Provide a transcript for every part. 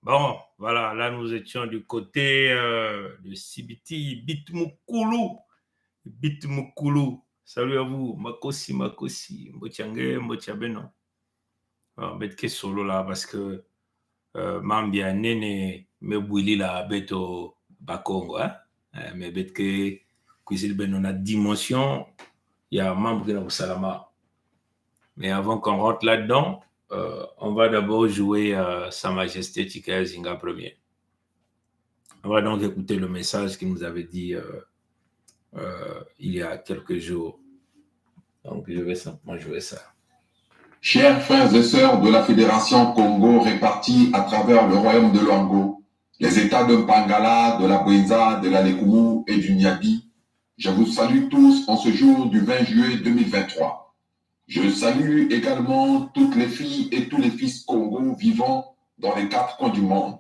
Bon, voilà, là nous étions du côté de Sibiti, Bitmukulu. Bitmukulu. Salut à vous, Makosi, Mbochange, Mbochabeno. Betke solo là parce que Mambia Nene me bouili la beto Bakongo, hein? Mais Betke Kouizil Beno na dimension, il y a membre de Salama. Mais avant qu'on rentre là-dedans, on va d'abord jouer Sa Majesté Chika Zinga premier. On va donc écouter le message qu'il nous avait dit il y a quelques jours. Donc je vais simplement jouer ça. Chers frères et sœurs de la Fédération Congo répartis à travers le royaume de Luango, les États de Mpangala, de la Bouéza, de la Lékoumou et du Niadi, je vous salue tous en ce jour du 20 juillet 2023. Je salue également toutes les filles et tous les fils Congo vivant dans les 4 coins du monde.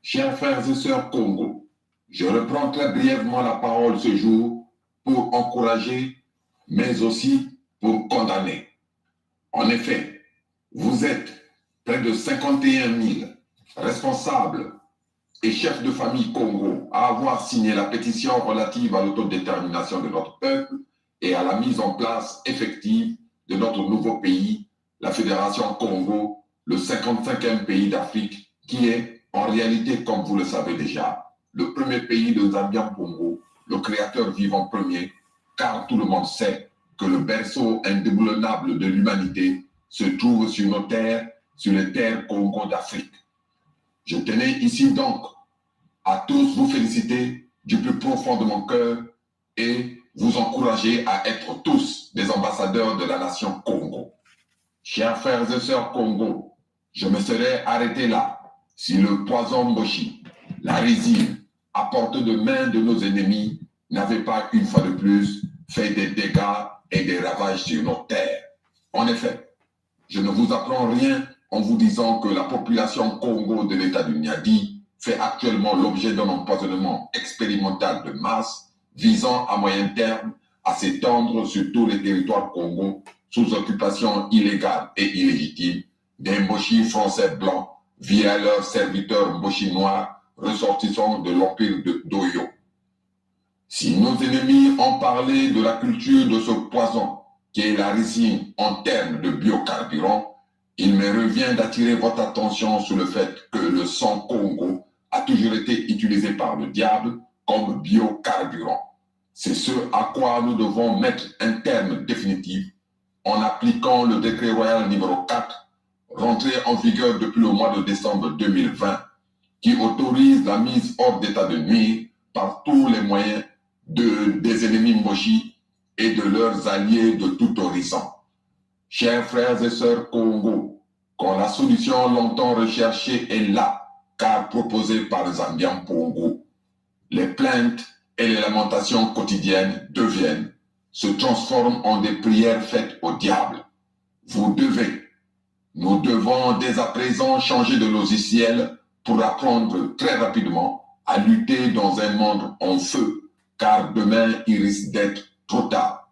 Chers frères et sœurs Congo, je reprends très brièvement la parole ce jour pour encourager, mais aussi pour condamner. En effet, vous êtes près de 51 000 responsables et chefs de famille Congo à avoir signé la pétition relative à l'autodétermination de notre peuple et à la mise en place effective de notre nouveau pays, la Fédération Congo, le 55e pays d'Afrique, qui est en réalité, comme vous le savez déjà, le premier pays de Zambian Congo, le créateur vivant premier, car tout le monde sait que le berceau indéboulonnable de l'humanité se trouve sur nos terres, sur les terres Congo d'Afrique. Je tenais ici donc à tous vous féliciter du plus profond de mon cœur et vous encourager à être tous des ambassadeurs de la nation Congo. Chers frères et sœurs Congo, je me serais arrêté là si le poison Mboshi, la résine à portée de main de nos ennemis n'avait pas une fois de plus fait des dégâts et des ravages sur nos terres. En effet, je ne vous apprends rien en vous disant que la population Congo de l'État du Niadi fait actuellement l'objet d'un empoisonnement expérimental de masse visant à moyen terme à s'étendre sur tous les territoires Congo sous occupation illégale et illégitime des Mboshi français blancs via leurs serviteurs Mboshi noirs ressortissants de l'empire d'Oyo. Si nos ennemis ont parlé de la culture de ce poison qui est la résine en termes de biocarburant, il me revient d'attirer votre attention sur le fait que le sang Congo a toujours été utilisé par le diable comme biocarburant. C'est ce à quoi nous devons mettre un terme définitif en appliquant le décret royal numéro 4, rentré en vigueur depuis le mois de décembre 2020, qui autorise la mise hors d'état de nuire par tous les moyens des ennemis Mboshi et de leurs alliés de tout horizon. Chers frères et sœurs Congo, quand la solution longtemps recherchée est là, car proposée par Zambian Congo, les plaintes et les lamentations quotidiennes se transforment en des prières faites au diable. Nous devons dès à présent changer de logiciel pour apprendre très rapidement à lutter dans un monde en feu, car demain il risque d'être trop tard.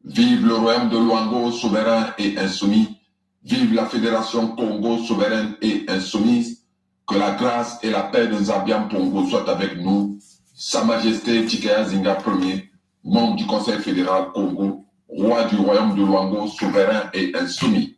Vive le royaume de Luango, souverain et insoumis. Vive la Fédération Congo, souveraine et insoumise. Que la grâce et la paix de Nzabian Pongo soient avec nous. Sa Majesté Tikaya Zinga Ier, membre du Conseil fédéral Congo, roi du royaume de Luango, souverain et insoumis.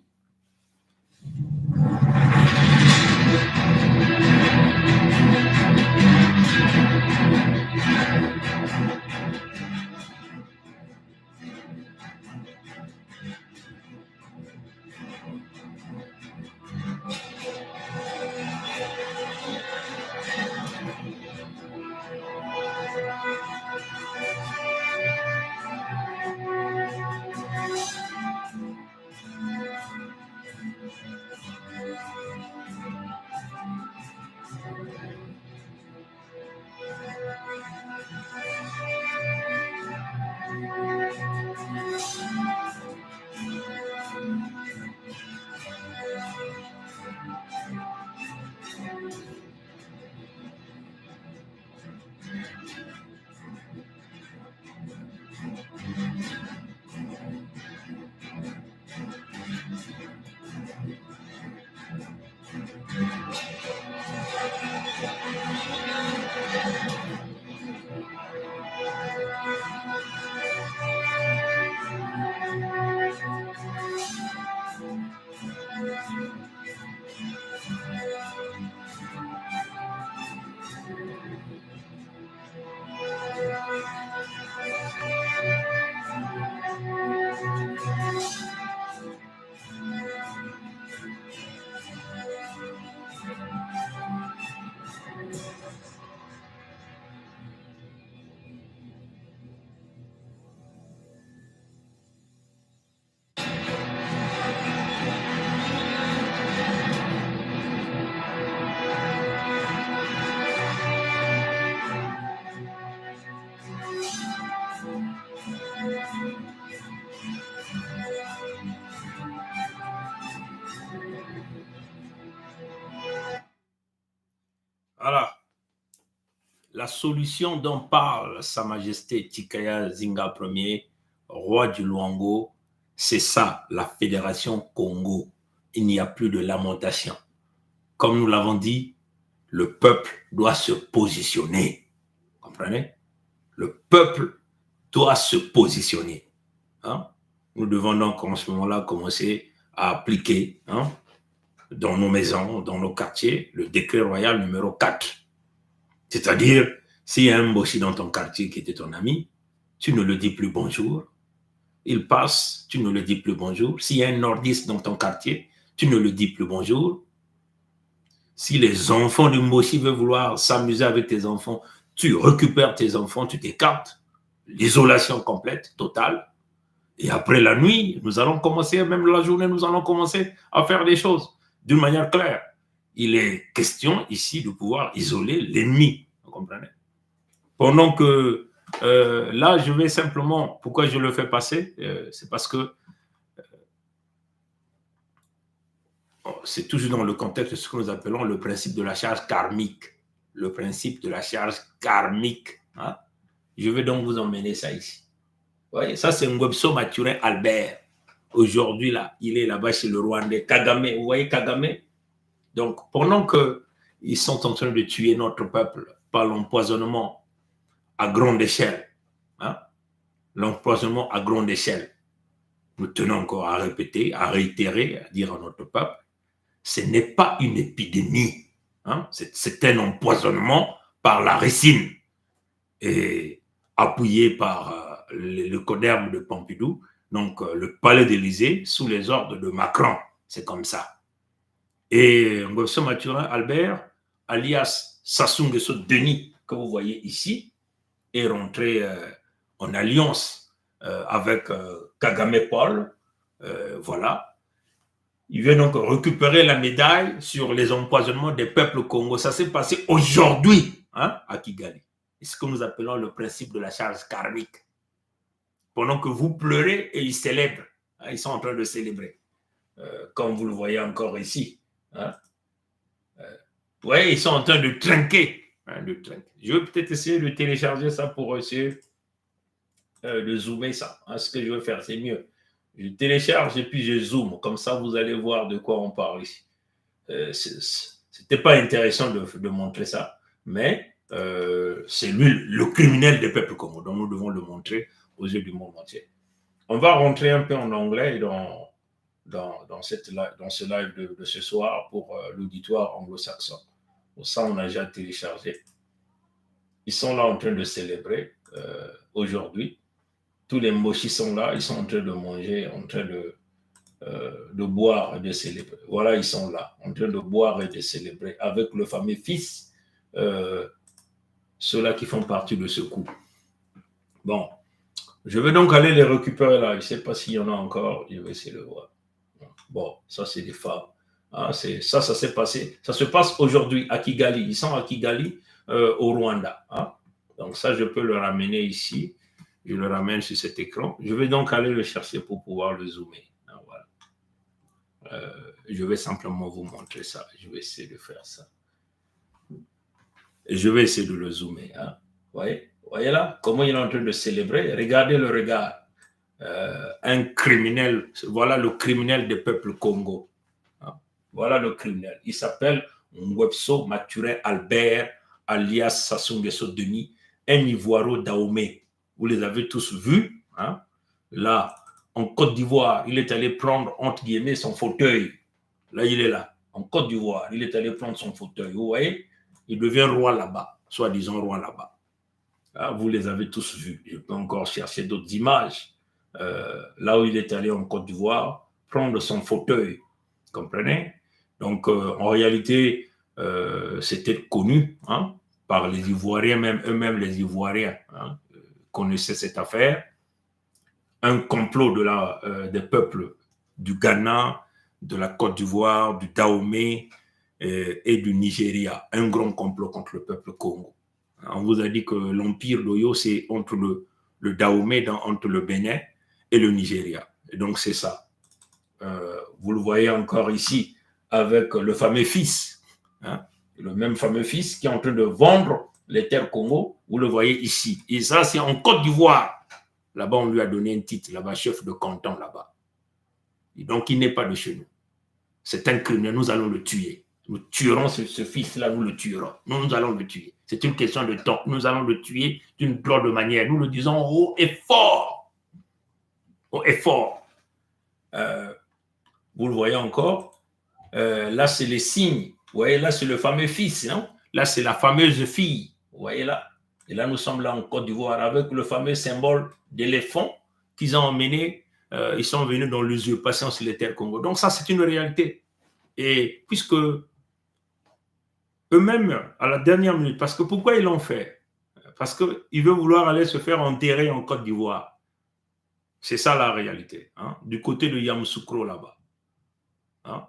Voilà. La solution dont parle Sa Majesté Tikaya Zinga Ier, roi du Luango, c'est ça, la Fédération Congo. Il n'y a plus de lamentation. Comme nous l'avons dit, le peuple doit se positionner. Vous comprenez? Le peuple doit se positionner. Hein? Nous devons donc en ce moment-là commencer à appliquer dans nos maisons, dans nos quartiers, le décret royal numéro 4. C'est-à-dire, s'il y a un Mboshi dans ton quartier qui était ton ami, tu ne le dis plus bonjour. Il passe, tu ne le dis plus bonjour. S'il y a un nordiste dans ton quartier, tu ne le dis plus bonjour. Si les enfants du Mboshi veulent vouloir s'amuser avec tes enfants, tu récupères tes enfants, tu t'écartes. L'isolation complète, totale. Et après la nuit, nous allons commencer, même la journée, nous allons commencer à faire des choses d'une manière claire. Il est question ici de pouvoir isoler l'ennemi. Vous comprenez? Pendant que là, je vais simplement, pourquoi je le fais passer, c'est parce que c'est toujours dans le contexte de ce que nous appelons le principe de la charge karmique. Le principe de la charge karmique. Hein? Je vais donc vous emmener ça ici. Vous voyez, ça c'est Ngwebso Mathurin Albert. Aujourd'hui, là, il est là-bas chez le Rwandais. Kagame, vous voyez Kagame? Donc, pendant qu'ils sont en train de tuer notre peuple par l'empoisonnement à grande échelle, l'empoisonnement à grande échelle, nous tenons encore à répéter, à réitérer, à dire à notre peuple, ce n'est pas une épidémie, c'est un empoisonnement par la ricine et appuyé par le Coderme de Pompidou, donc le palais d'Élysée sous les ordres de Macron, c'est comme ça. Et Ngwebso Mathurin Albert, alias Sassou Nguesso Denis, que vous voyez ici, est rentré en alliance avec Kagame Paul, voilà. Il vient donc récupérer la médaille sur les empoisonnements des peuples congolais. Ça s'est passé aujourd'hui à Kigali. C'est ce que nous appelons le principe de la charge karmique. Pendant que vous pleurez et ils célèbrent. Ils sont en train de célébrer. Comme vous le voyez encore ici. Ouais, ils sont en train de trinquer. Je vais peut-être essayer de télécharger ça pour essayer de zoomer ça. Hein, ce que je vais faire, c'est mieux. Je télécharge et puis je zoome. Comme ça, vous allez voir de quoi on parle ici. C'était pas intéressant de montrer ça, mais c'est lui le criminel des peuples communs, donc nous devons le montrer aux yeux du monde entier. On va rentrer un peu en anglais dans ce live de ce soir pour l'auditoire anglo-saxon. Pour ça, on a déjà téléchargé. Ils sont là en train de célébrer aujourd'hui. Tous les mochis sont là, ils sont en train de manger, en train de boire et de célébrer. Voilà, ils sont là, en train de boire et de célébrer avec le fameux fils, ceux-là qui font partie de ce coup. Bon, je vais donc aller les récupérer là. Je ne sais pas s'il y en a encore, je vais essayer de voir. Bon, ça c'est des femmes. Ah, ça s'est passé. Ça se passe aujourd'hui à Kigali. Ils sont à Kigali, au Rwanda. Hein? Donc ça, je peux le ramener ici. Je le ramène sur cet écran. Je vais donc aller le chercher pour pouvoir le zoomer. Hein, voilà. Je vais simplement vous montrer ça. Je vais essayer de faire ça. Et je vais essayer de le zoomer. Hein. Voyez là, comment il est en train de célébrer. Regardez le regard. Un criminel. Voilà le criminel des peuples Congo. Hein. Voilà le criminel. Il s'appelle Ngwepso Mathurin Albert, alias Sassou Nguesso Denis, un Ivoiro Dahomey. Vous les avez tous vus. Hein? Là, en Côte d'Ivoire, il est allé prendre, entre guillemets, son fauteuil. Là, il est là. En Côte d'Ivoire, il est allé prendre son fauteuil. Vous voyez, il devient roi là-bas, soi-disant roi là-bas. Ah, vous les avez tous vus. Je peux encore chercher d'autres images. Là où il est allé en Côte d'Ivoire, prendre son fauteuil. Comprenez? Donc, en réalité, c'était connu hein, par les Ivoiriens, même eux-mêmes les Ivoiriens hein, connaissaient cette affaire. Un complot des peuples du Ghana, de la Côte d'Ivoire, du Dahomey et du Nigeria. Un grand complot contre le peuple Congo. On vous a dit que l'empire d'Oyo, c'est entre le Dahomey, entre le Bénin et le Nigeria. Et donc, c'est ça. Vous le voyez encore ici avec le fameux fils. Hein, le même fameux fils qui est en train de vendre les terres Congo. Vous le voyez ici. Et ça, c'est en Côte d'Ivoire. Là-bas, on lui a donné un titre, là-bas, chef de canton, là-bas. Et donc, il n'est pas de chez nous. C'est un criminel, nous allons le tuer. Nous tuerons ce fils-là, nous le tuerons. Nous allons le tuer. C'est une question de temps. Nous allons le tuer d'une drôle de manière. Nous le disons haut et fort. Haut et fort. Vous le voyez encore. Là, c'est les signes. Vous voyez, là, c'est le fameux fils. Non? Là, c'est la fameuse fille. Vous voyez là. Et là, nous sommes là en Côte d'Ivoire avec le fameux symbole d'éléphant qu'ils ont emmené. Ils sont venus dans l'usurpation sur les terres Congo. Donc, ça, c'est une réalité. Et puisque eux-mêmes, à la dernière minute, parce que pourquoi ils l'ont fait? Parce qu'ils veulent vouloir aller se faire enterrer en Côte d'Ivoire. C'est ça la réalité, hein, du côté de Yamoussoukro là-bas. Hein.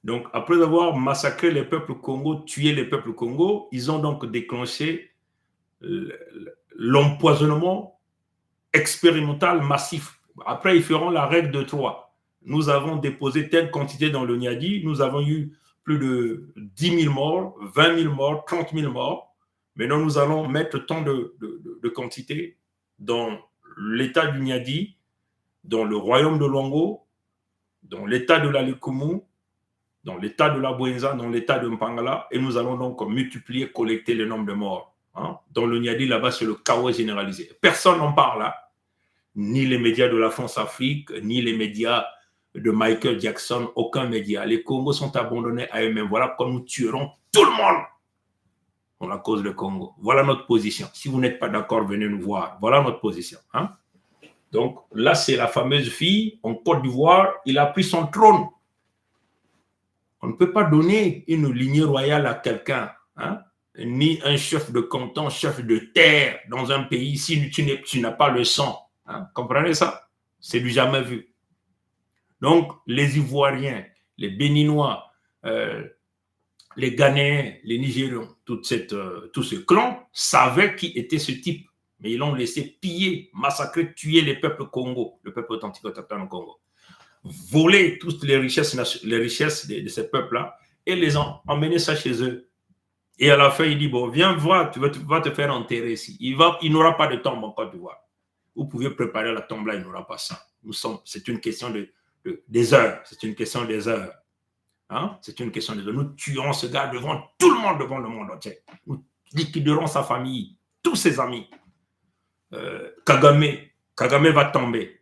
Donc, après avoir massacré les peuples Congo, tué les peuples Congo, ils ont donc déclenché l'empoisonnement expérimental massif. Après, ils feront la règle de 3. Nous avons déposé telle quantité dans le Niadi, nous avons eu plus de 10 000 morts, 20 000 morts, 30 000 morts. Maintenant, nous allons mettre tant de quantité dans l'état du Niadi, dans le royaume de Luango, dans l'état de la Lekumu, dans l'état de la Bouenza, dans l'état de Mpangala, et nous allons donc multiplier, collecter le nombre de morts. Hein. Dans le Niadi, là-bas, c'est le chaos généralisé. Personne n'en parle là. Ni les médias de la France-Afrique, ni les médias de Michael Jackson, aucun média. Les Congos sont abandonnés à eux-mêmes. Voilà comme nous tuerons tout le monde pour la cause du Congo. Voilà notre position. Si vous n'êtes pas d'accord, venez nous voir. Voilà notre position. Hein? Donc là, c'est la fameuse fille en Côte d'Ivoire. Il a pris son trône. On ne peut pas donner une lignée royale à quelqu'un, hein? Ni un chef de canton, chef de terre dans un pays si tu n'as pas le sang. Hein? Comprenez ça? C'est du jamais vu. Donc, les Ivoiriens, les Béninois, les Ghanéens, les Nigérians, tout ce clan savaient qui était ce type. Mais ils l'ont laissé piller, massacrer, tuer les peuples Congo, le peuple authentique autochtone au Congo. Voler toutes les richesses de ces peuples-là et les emmener ça chez eux. Et à la fin, il dit, bon, viens voir, tu vas te faire enterrer ici. Il n'aura pas de tombe en Côte d'Ivoire. vous pouvez préparer la tombe là, il n'y aura pas ça. C'est une question des heures. C'est une question des heures. Hein? C'est une question des heures. Nous tuerons ce gars devant tout le monde, devant le monde entier. Nous liquiderons sa famille, tous ses amis. Kagame va tomber.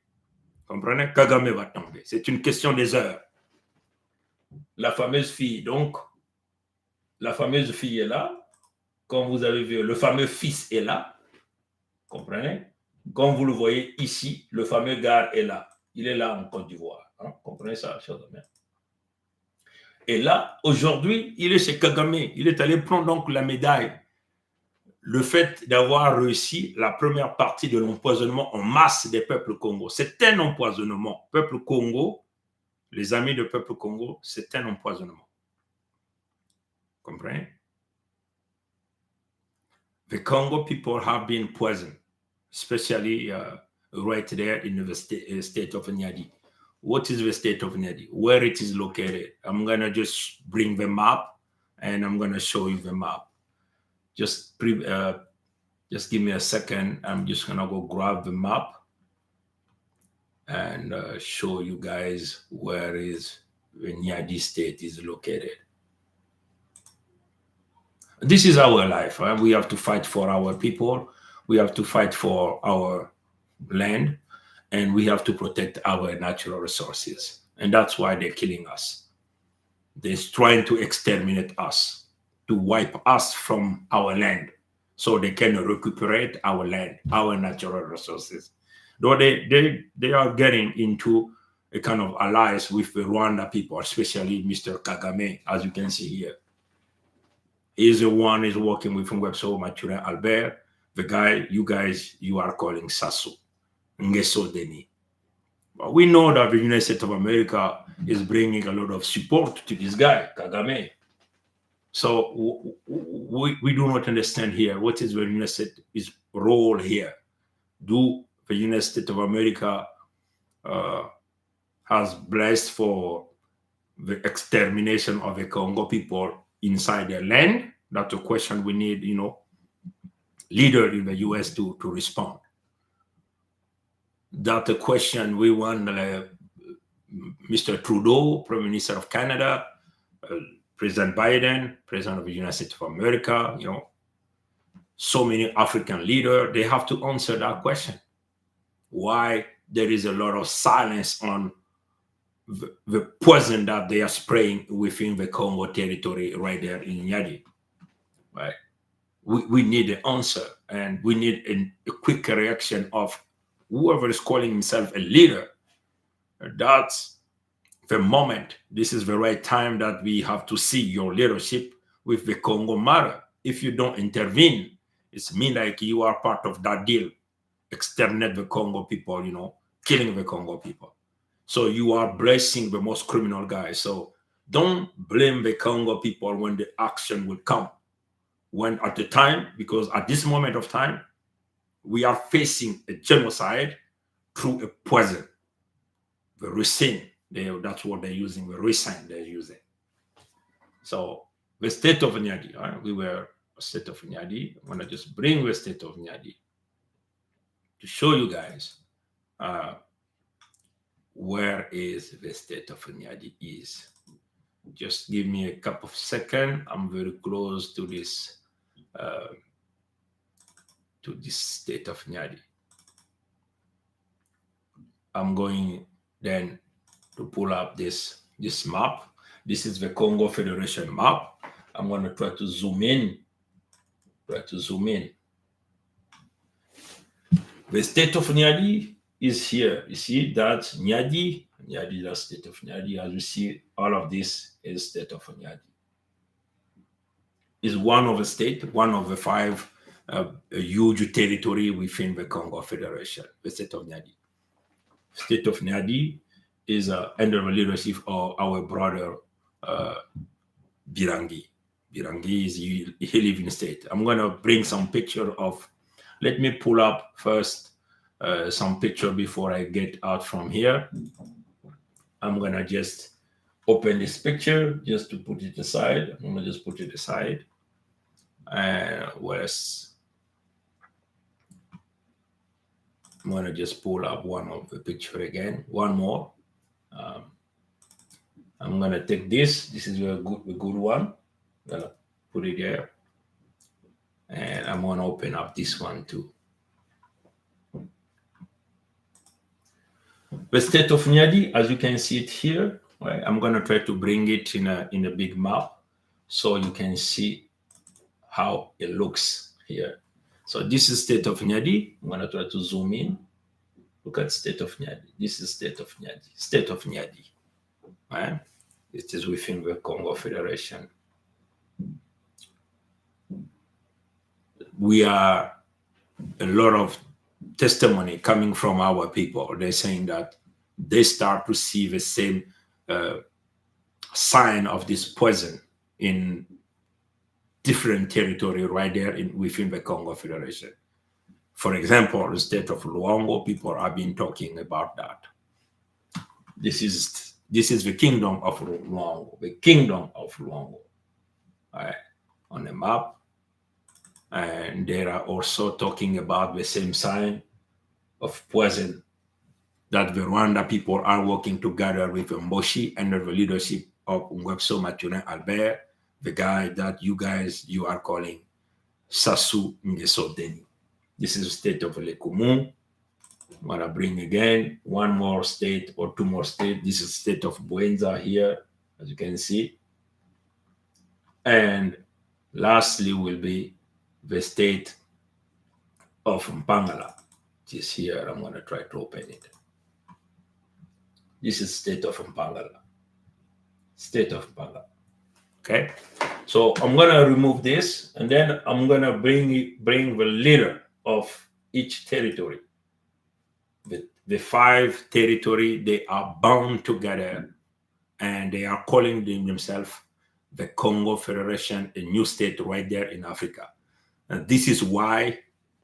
Comprenez? Kagame va tomber. C'est une question des heures. La fameuse fille, donc, la fameuse fille est là. Comme vous avez vu, le fameux fils est là. Comprenez? Comme vous le voyez ici, le fameux gars est là. Il est là en Côte d'Ivoire. Hein? Comprenez ça, chers amis? Et là, aujourd'hui, il est chez Kagame. Il est allé prendre donc la médaille. Le fait d'avoir réussi la première partie de l'empoisonnement en masse des peuples Congo. C'est un empoisonnement. Peuple Congo, les amis de peuple Congo, c'est un empoisonnement. Comprenez? The Congo people have been poisoned, especially right there in the state of Nyadi. What is the state of Nyadi? Where it is located? I'm going to just bring the map and I'm going to show you the map. Just give me a second. I'm just going to go grab the map and show you guys where is the Nyadi state is located. This is our life. Right? We have to fight for our people. We have to fight for our land. And we have to protect our natural resources. And that's why they're killing us. They're trying to exterminate us, to wipe us from our land so they can recuperate our land, our natural resources. Though they are getting into a kind of alliance with the Rwanda people, especially Mr. Kagame, as you can see here. He's the one who's working with Ngwebso Mathurin Albert, the guy you are calling Sassou. Ngeso Deni. But we know that the United States of America is bringing a lot of support to this guy, Kagame. So we do not understand here what is the United States' role here. Do the United States of America has blessed for the extermination of the Congo people inside their land? That's a question we need, leader in the US to respond. That's a question we want Mr. Trudeau, Prime Minister of Canada, President Biden, President of the United States of America, so many African leaders, they have to answer that question. Why there is a lot of silence on the poison that they are spraying within the Congo territory right there in Nyadi, right? We need an answer, and we need a quick reaction of whoever is calling himself a leader. That's the moment. This is the right time that we have to see your leadership with the Congo matter. If you don't intervene, it's mean like you are part of that deal. Exterminate the Congo people, killing the Congo people. So you are blessing the most criminal guys. So don't blame the Congo people when the action will come. When at the time, because at this moment of time, we are facing a genocide through a poison. The ricin, that's what they're using, the ricin they're using. So the state of Nyadi, right? We were a state of Nyadi. I'm going to just bring the state of Nyadi to show you guys where is the state of Nyadi is. Just give me a couple of seconds. I'm very close to this state of Nyadi. I'm going then to pull up this map. This is the Congo Federation map. I'm going to try to zoom in. The state of Nyadi is here. You see that's Nyadi, the state of Nyadi. As you see, all of this is state of Nyadi. Is one of the state, one of the 5 a huge territory within the Congo Federation, the state of Nyadi. State of Nyadi is under the leadership of our brother Birangi. Birangi is he lives in the state. I'm going to bring some picture of. Let me pull up first some picture before I get out from here. I'm going to just open this picture just to put it aside. I'm going to just put it aside. Where's I'm going to just pull up one of the picture again. One more. I'm going to take this. This is a good one. I'm going to put it there. And I'm going to open up this one too. The state of Nyadi, as you can see it here, right? I'm going to try to bring it in a big map so you can see how it looks here. So this is state of Nyadi. I'm going to try to zoom in. Look at state of Nyadi. This is state of Nyadi. State of Nyadi. Right? It is within the Congo Federation. We are a lot of testimony coming from our people. They're saying that they start to see the same sign of this poison in different territory right there within the Congo Federation. For example, the state of Luango, people have been talking about that. This is the kingdom of Luango, the kingdom of Luango, right, on the map. And they are also talking about the same sign of poison that the Rwanda people are working together with Mboshi under the leadership of Ngwepso Mathurin Albert, the guy that you are calling Sassou Nguesso Deni. This is the state of Lekumu. I'm going to bring again one more state or two more states. This is the state of Buenza here, as you can see. And lastly will be the state of Mpangala. This here, I'm going to try to open it. This is state of Mpangala. State of Mpangala. Okay. So I'm going to remove this, and then I'm going to bring the leader of each territory. The 5 territory, they are bound together, and they are calling themselves the Congo Federation, a new state right there in Africa. And this is why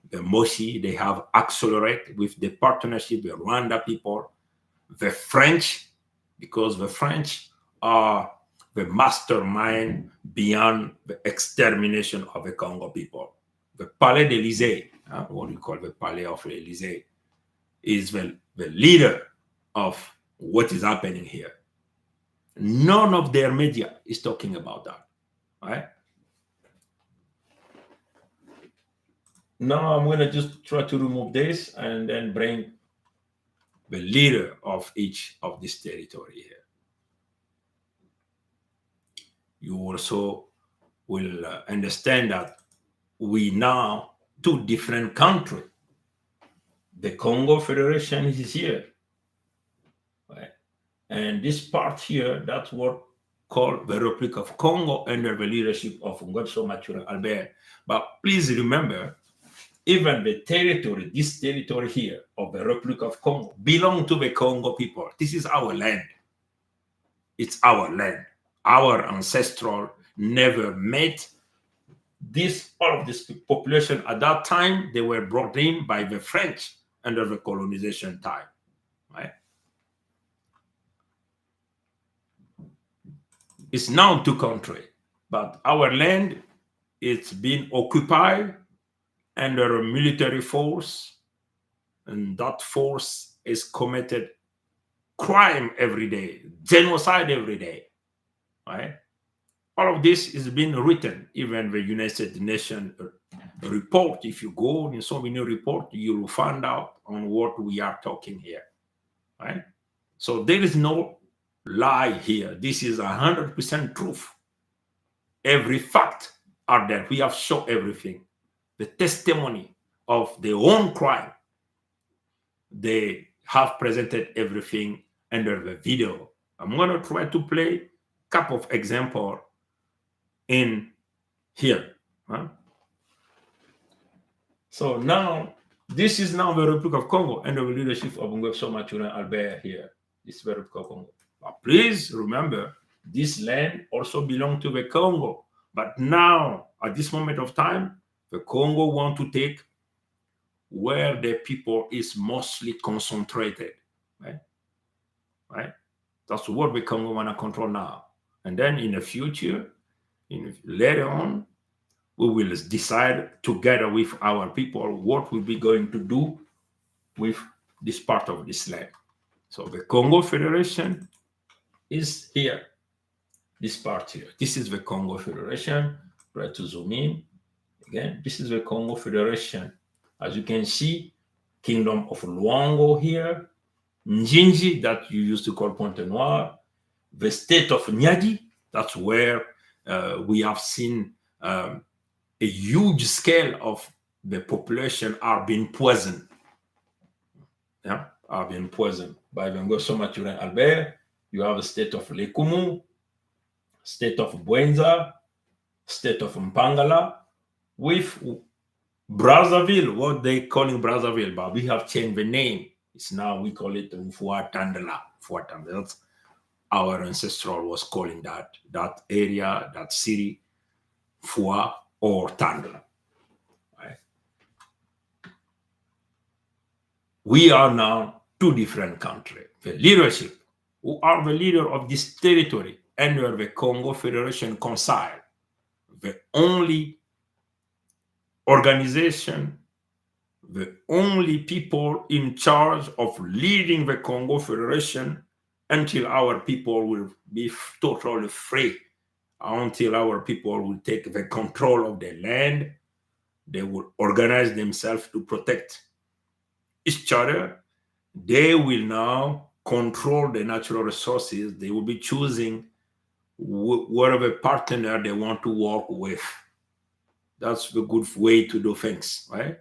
the Moshi, they have accelerated with the partnership with Rwanda people, the French, because the French are the mastermind beyond the extermination of the Congo people. The Palais d'Elysée, what we call the Palais of l'Elysée, is the leader of what is happening here. None of their media is talking about that, right? Now I'm going to just try to remove this and then bring the leader of each of this territory here. You also will understand that we now 2 different countries. The Congo Federation is here, right? And this part here, that's what called the Republic of Congo under the leadership of Ngwepso Mathurin Albert. But please remember, even the territory, this territory here of the Republic of Congo, belong to the Congo people. This is our land. It's our land. Our ancestral never met all of this population. At that time, they were brought in by the French under the colonization time, right? It's now 2 countries, but our land, it's been occupied under a military force, and that force is committed crime every day, genocide every day, right? All of this is being written. Even the United Nations report, if you go in so many reports, you will find out on what we are talking here, right? So there is no lie here. This is 100% truth. Every fact are there. We have shown everything. The testimony of their own crime. They have presented everything under the video. I'm going to try to play a couple of examples in here. Huh? So now, this is now the Republic of Congo under the leadership of Ngwepso Mathurin Albert here. This is the Republic of Congo. But please remember, this land also belongs to the Congo. But now, at this moment of time, the Congo want to take where the people is mostly concentrated, right? Right? That's what the Congo want to control now. And then in the future, later on, we will decide together with our people what we'll be going to do with this part of this land. So the Congo Federation is here, this part here. This is the Congo Federation. Try to zoom in. Again, this is the Congo Federation. As you can see, Kingdom of Luango here, Njinji, that you used to call Pointe Noire, the state of Nyadi, that's where we have seen a huge scale of the population are being poisoned. Yeah, are being poisoned by the Ngoso Maturin Albert. You have the state of Lekumu, state of Buenza, state of Mpangala, with Brazzaville, what they calling Brazzaville, but we have changed the name. It's now we call it Mfuatandala. That's our ancestral was calling that area, that city, Fua or Tandala. Right? We are now two different countries. The leadership, who are the leader of this territory under the Congo Federation Council, the only organization, the only people in charge of leading the Congo Federation until our people will be totally free, until our people will take the control of the land. They will organize themselves to protect each other. They will now control the natural resources. They will be choosing whatever partner they want to work with. That's the good way to do things, right?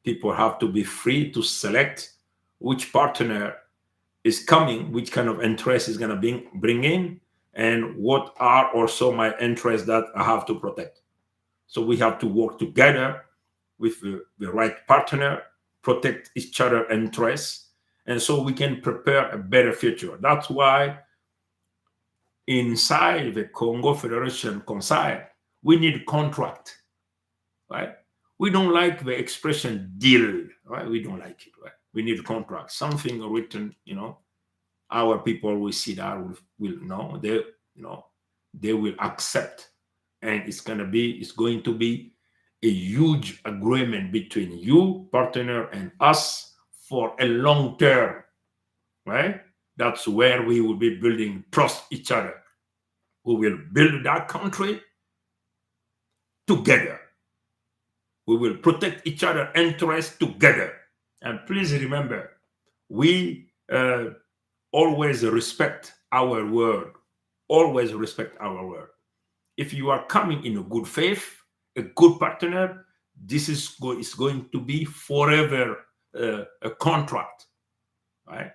People have to be free to select which partner is coming, which kind of interest is going to bring in, and what are also my interests that I have to protect. So we have to work together with the right partner, protect each other's interests, and so we can prepare a better future. That's why inside the Congo Federation Council, we need contract. Right? We don't like the expression deal, right? We don't like it, right? We need a contract, something written, our people will see that, will know, they will accept. And it's going to be a huge agreement between you, partner, and us for a long term, right? That's where we will be building trust each other. We will build that country together. We will protect each other's interests together. And please remember, we always respect our word. Always respect our word. If you are coming in a good faith, a good partner, this is going to be forever a contract, right?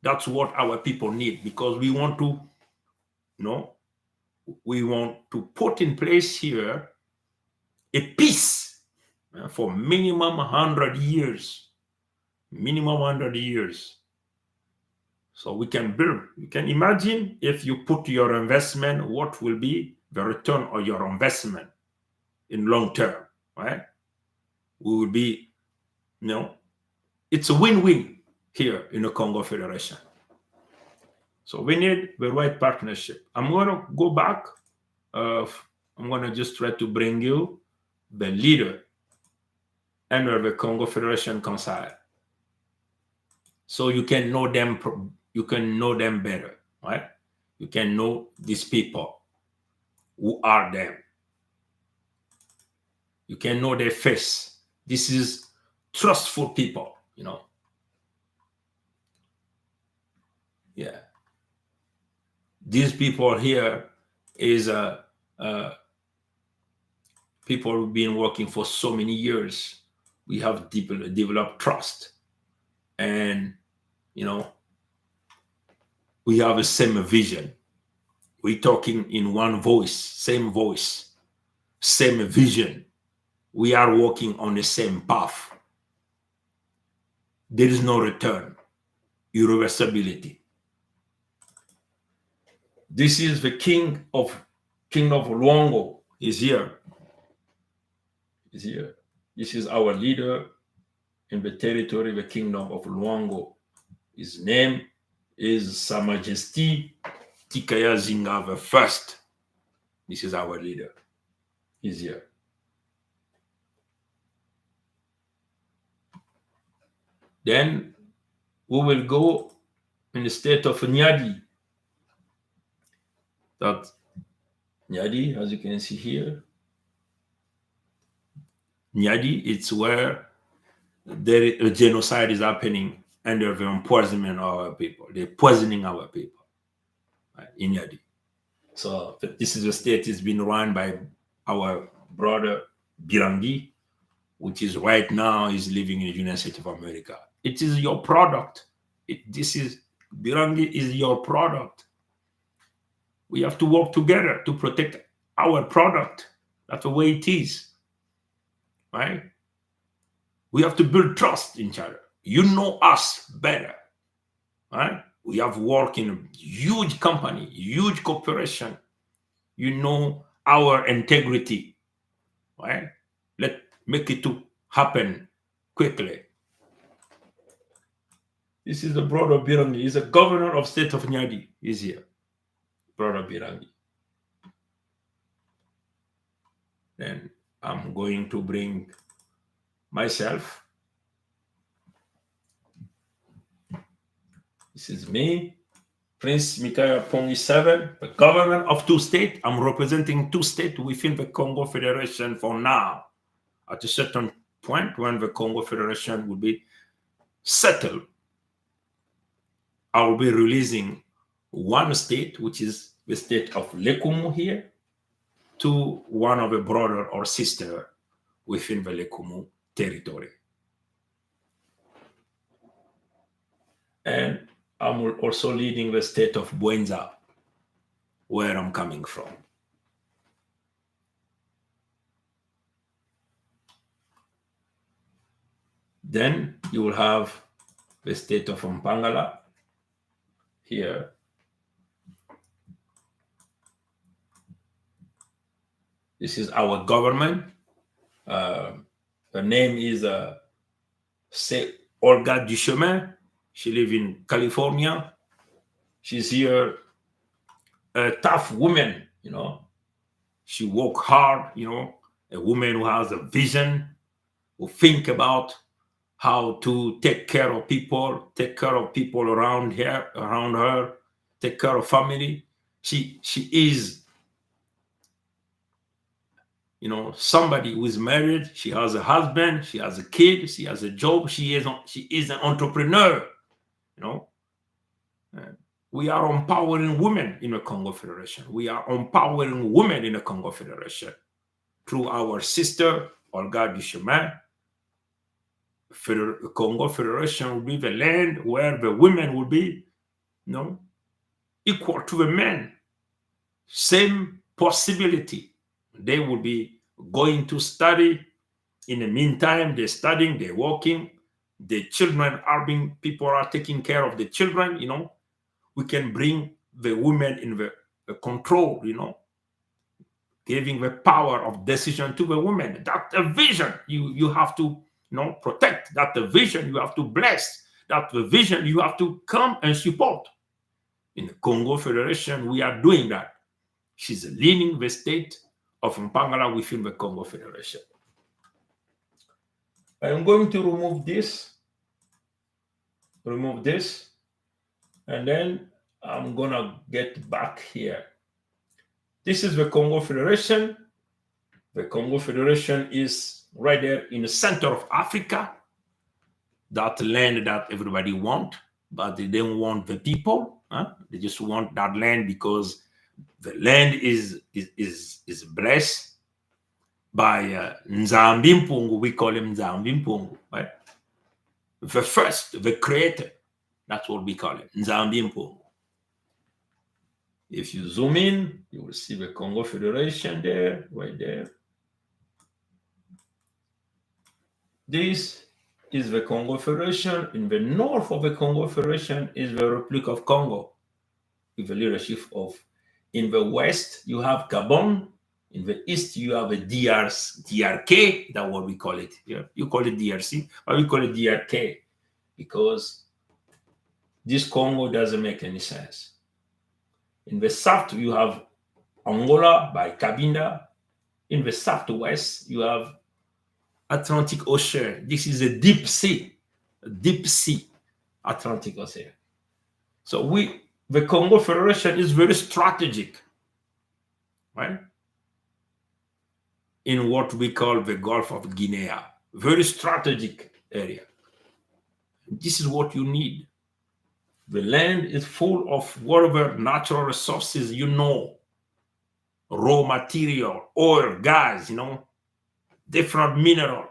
That's what our people need, because we want to, we want to put in place here a peace for minimum 100 years. Minimum 100 years. So we can build. You can imagine if you put your investment, what will be the return of your investment in long term, right? We will be, it's a win-win here in the Congo Federation. So we need the right partnership. I'm going to go back. I'm going to just try to bring you the leader under the Congo Federation Council, so you can know them. You can know them better, right? You can know these people. Who are them? You can know their face. This is trustful people, Yeah. These people here is people who've been working for so many years. We have developed trust, and we have the same vision. We're talking in one voice, same vision. We are walking on the same path. There is no return, irreversibility. This is the King of Luango. Is here. This is our leader in the territory, the Kingdom of Luango. His name is Sa Majesty Tikaya Zinga I. This is our leader. He's here. Then we will go in the state of Nyadi. That Nyadi, as you can see here, Nyadi, it's where a genocide is happening under the empoisonment of our people. They're poisoning our people, right, in Nyadi. So this is a state that's been run by our brother Birangi, which is right now is living in the United States of America. It is your product. Birangi is your product. We have to work together to protect our product. That's the way it is, right? We have to build trust in each other. You know us better, right? We have worked in a huge company, huge corporation. You know our integrity, right? Let's make it to happen quickly. This is the brother Birangi. He's a governor of state of Nyadi. He's here, brother Birangi. Then I'm going to bring myself. This is me, Prince Mikaya Pongi 7, the governor of 2 states. I'm representing 2 states within the Congo Federation for now. At a certain point, when the Congo Federation will be settled, I will be releasing 1 state, which is the state of Lekumu here, to one of a brother or sister within the Lekumu territory. And I'm also leading the state of Bwenza, where I'm coming from. Then you will have the state of Mpangala here. This is our government. Her name is Olga Duchemin. She lives in California. She's here, a tough woman, you know. She works hard, you know, a woman who has a vision, who think about how to take care of people around her, take care of family. She is, you know, somebody who is married. She has a husband, she has a kid, she has a job. She is an entrepreneur, you know. We are empowering women in the Congo Federation. We are empowering women in the Congo Federation through our sister, Olga Duchemin. The Congo Federation will be the land where the women will be, you know, equal to the men. Same possibility. They will be going to study. In the meantime, they're studying, they're working. The children people are taking care of the children, you know. We can bring the women in the control, you know, giving the power of decision to the women. That's a vision you have to, you know, protect. That's the vision you have to bless. That's the vision you have to come and support. In the Congo Federation, we are doing that. She's leading the state of Mpangala within the Congo Federation. I am going to remove this, and then I'm gonna get back here. This is the Congo Federation. The Congo Federation is right there in the center of Africa. That land that everybody wants, but they don't want the people. They just want that land because the land is blessed by Nzambi Mpungu. We call him Nzambi Mpungu, right? The first, the creator. That's what we call it, Nzambi Mpungu. If you zoom in, you will see the Congo Federation there, right there. This is the Congo Federation. In the north of the Congo Federation is the Republic of Congo, with the leadership of. In the west, you have Gabon. In the east, you have a DRK. That's what we call it. Yeah, you call it DRC, but we call it DRK because this Congo doesn't make any sense. In the south, you have Angola by Cabinda. In the southwest, you have Atlantic Ocean. This is a deep sea. deep sea, Atlantic Ocean. So the Congo Federation is very strategic, right? In what we call the Gulf of Guinea, very strategic area. This is what you need. The land is full of whatever natural resources, raw material, oil, gas, different mineral.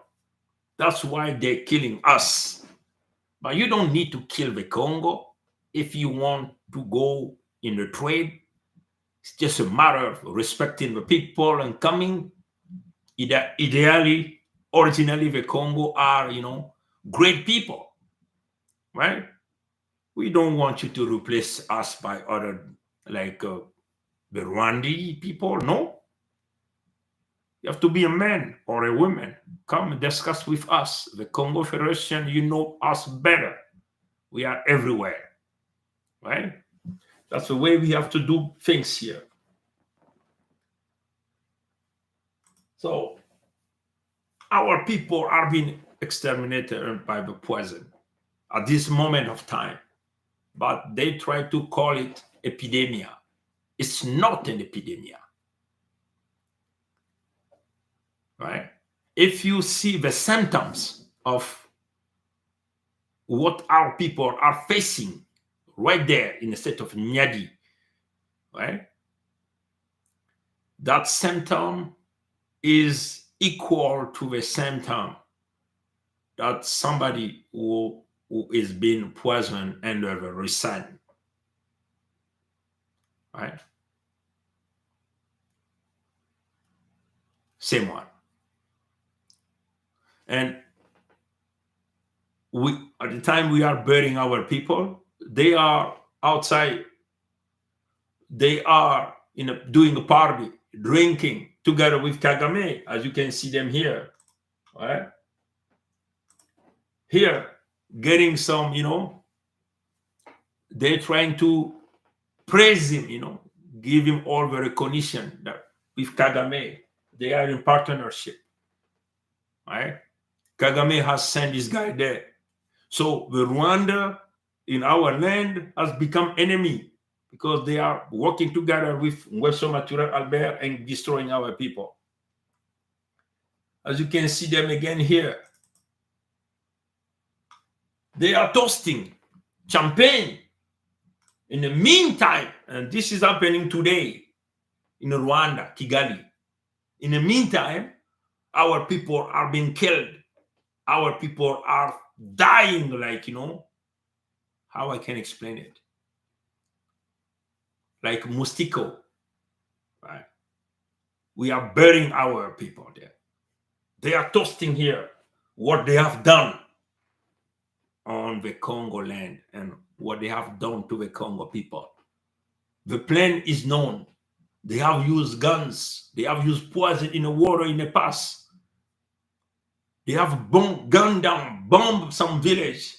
That's why they're killing us. But you don't need to kill the Congo if you want to go in the trade. It's just a matter of respecting the people and coming. Ideally, originally, the Congo are, great people, right? We don't want you to replace us by other, like the Rwandi people. No. You have to be a man or a woman. Come and discuss with us. The Congo Federation, you know us better. We are everywhere, right? That's the way we have to do things here. So our people are being exterminated by the poison at this moment of time, but they try to call it epidemia. It's not an epidemia, right? If you see the symptoms of what our people are facing right there in the state of Nyadi, right? That symptom is equal to the symptom that somebody who is being poisoned under the ricin, right? Same one. And at the time we are burying our people, they are outside. They are doing a party, drinking together with Kagame, as you can see them here, right? Here, getting some, they're trying to praise him, give him all the recognition that with Kagame, they are in partnership, right? Kagame has sent this guy there. So the Rwanda in our land has become enemy because they are working together with Ngweso Mature Albert and destroying our people. As you can see them again here, they are toasting champagne. In the meantime, and this is happening today in Rwanda, Kigali. In the meantime, our people are being killed. Our people are dying, like, how I can explain it? Like Mustico, right? We are burying our people there. They are toasting here what they have done on the Congo land and what they have done to the Congo people. The plan is known. They have used guns. They have used poison in the water in the past. They have gunned down, bombed some village.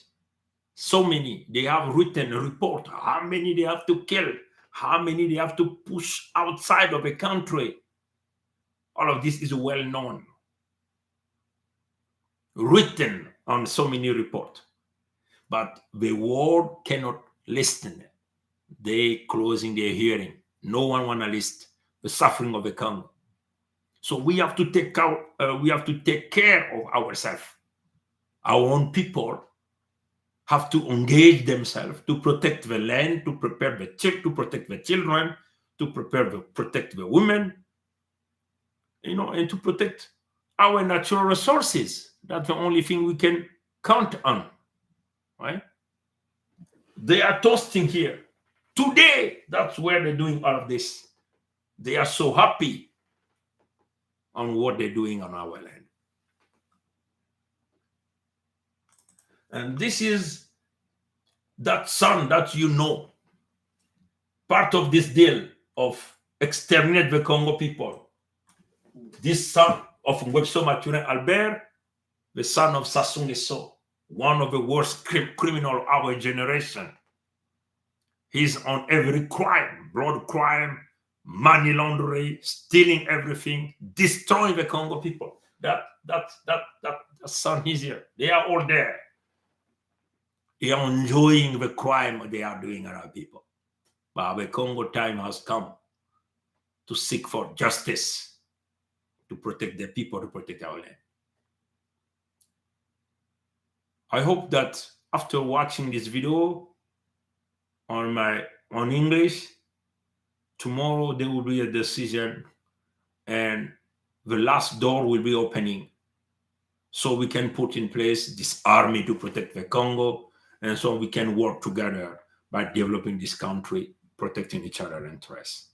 So many. They have written a report how many they have to kill, how many they have to push outside of the country. All of this is well known, written on so many reports. But the world cannot listen. They closing their hearing. No one want to listen the suffering of the Congo. So we have to take care of ourselves. Our own people have to engage themselves to protect the land, to protect the children, to protect the women, and to protect our natural resources. That's the only thing we can count on, right? They are toasting here. Today, that's where they're doing all of this. They are so happy on what they're doing on our land. And this is that son that part of this deal of exterminate the Congo people. This son of Ngweso Mature Albert, the son of Sassou Nguesso, one of the worst criminal of our generation. He's on every crime, blood crime, money laundering, stealing everything, destroying the Congo people. That son is here. They are all there. They are enjoying the crime they are doing on our people. But the Congo time has come to seek for justice, to protect the people, to protect our land. I hope that after watching this video on English, tomorrow there will be a decision and the last door will be opening so we can put in place this army to protect the Congo, and so we can work together by developing this country, protecting each other's interests.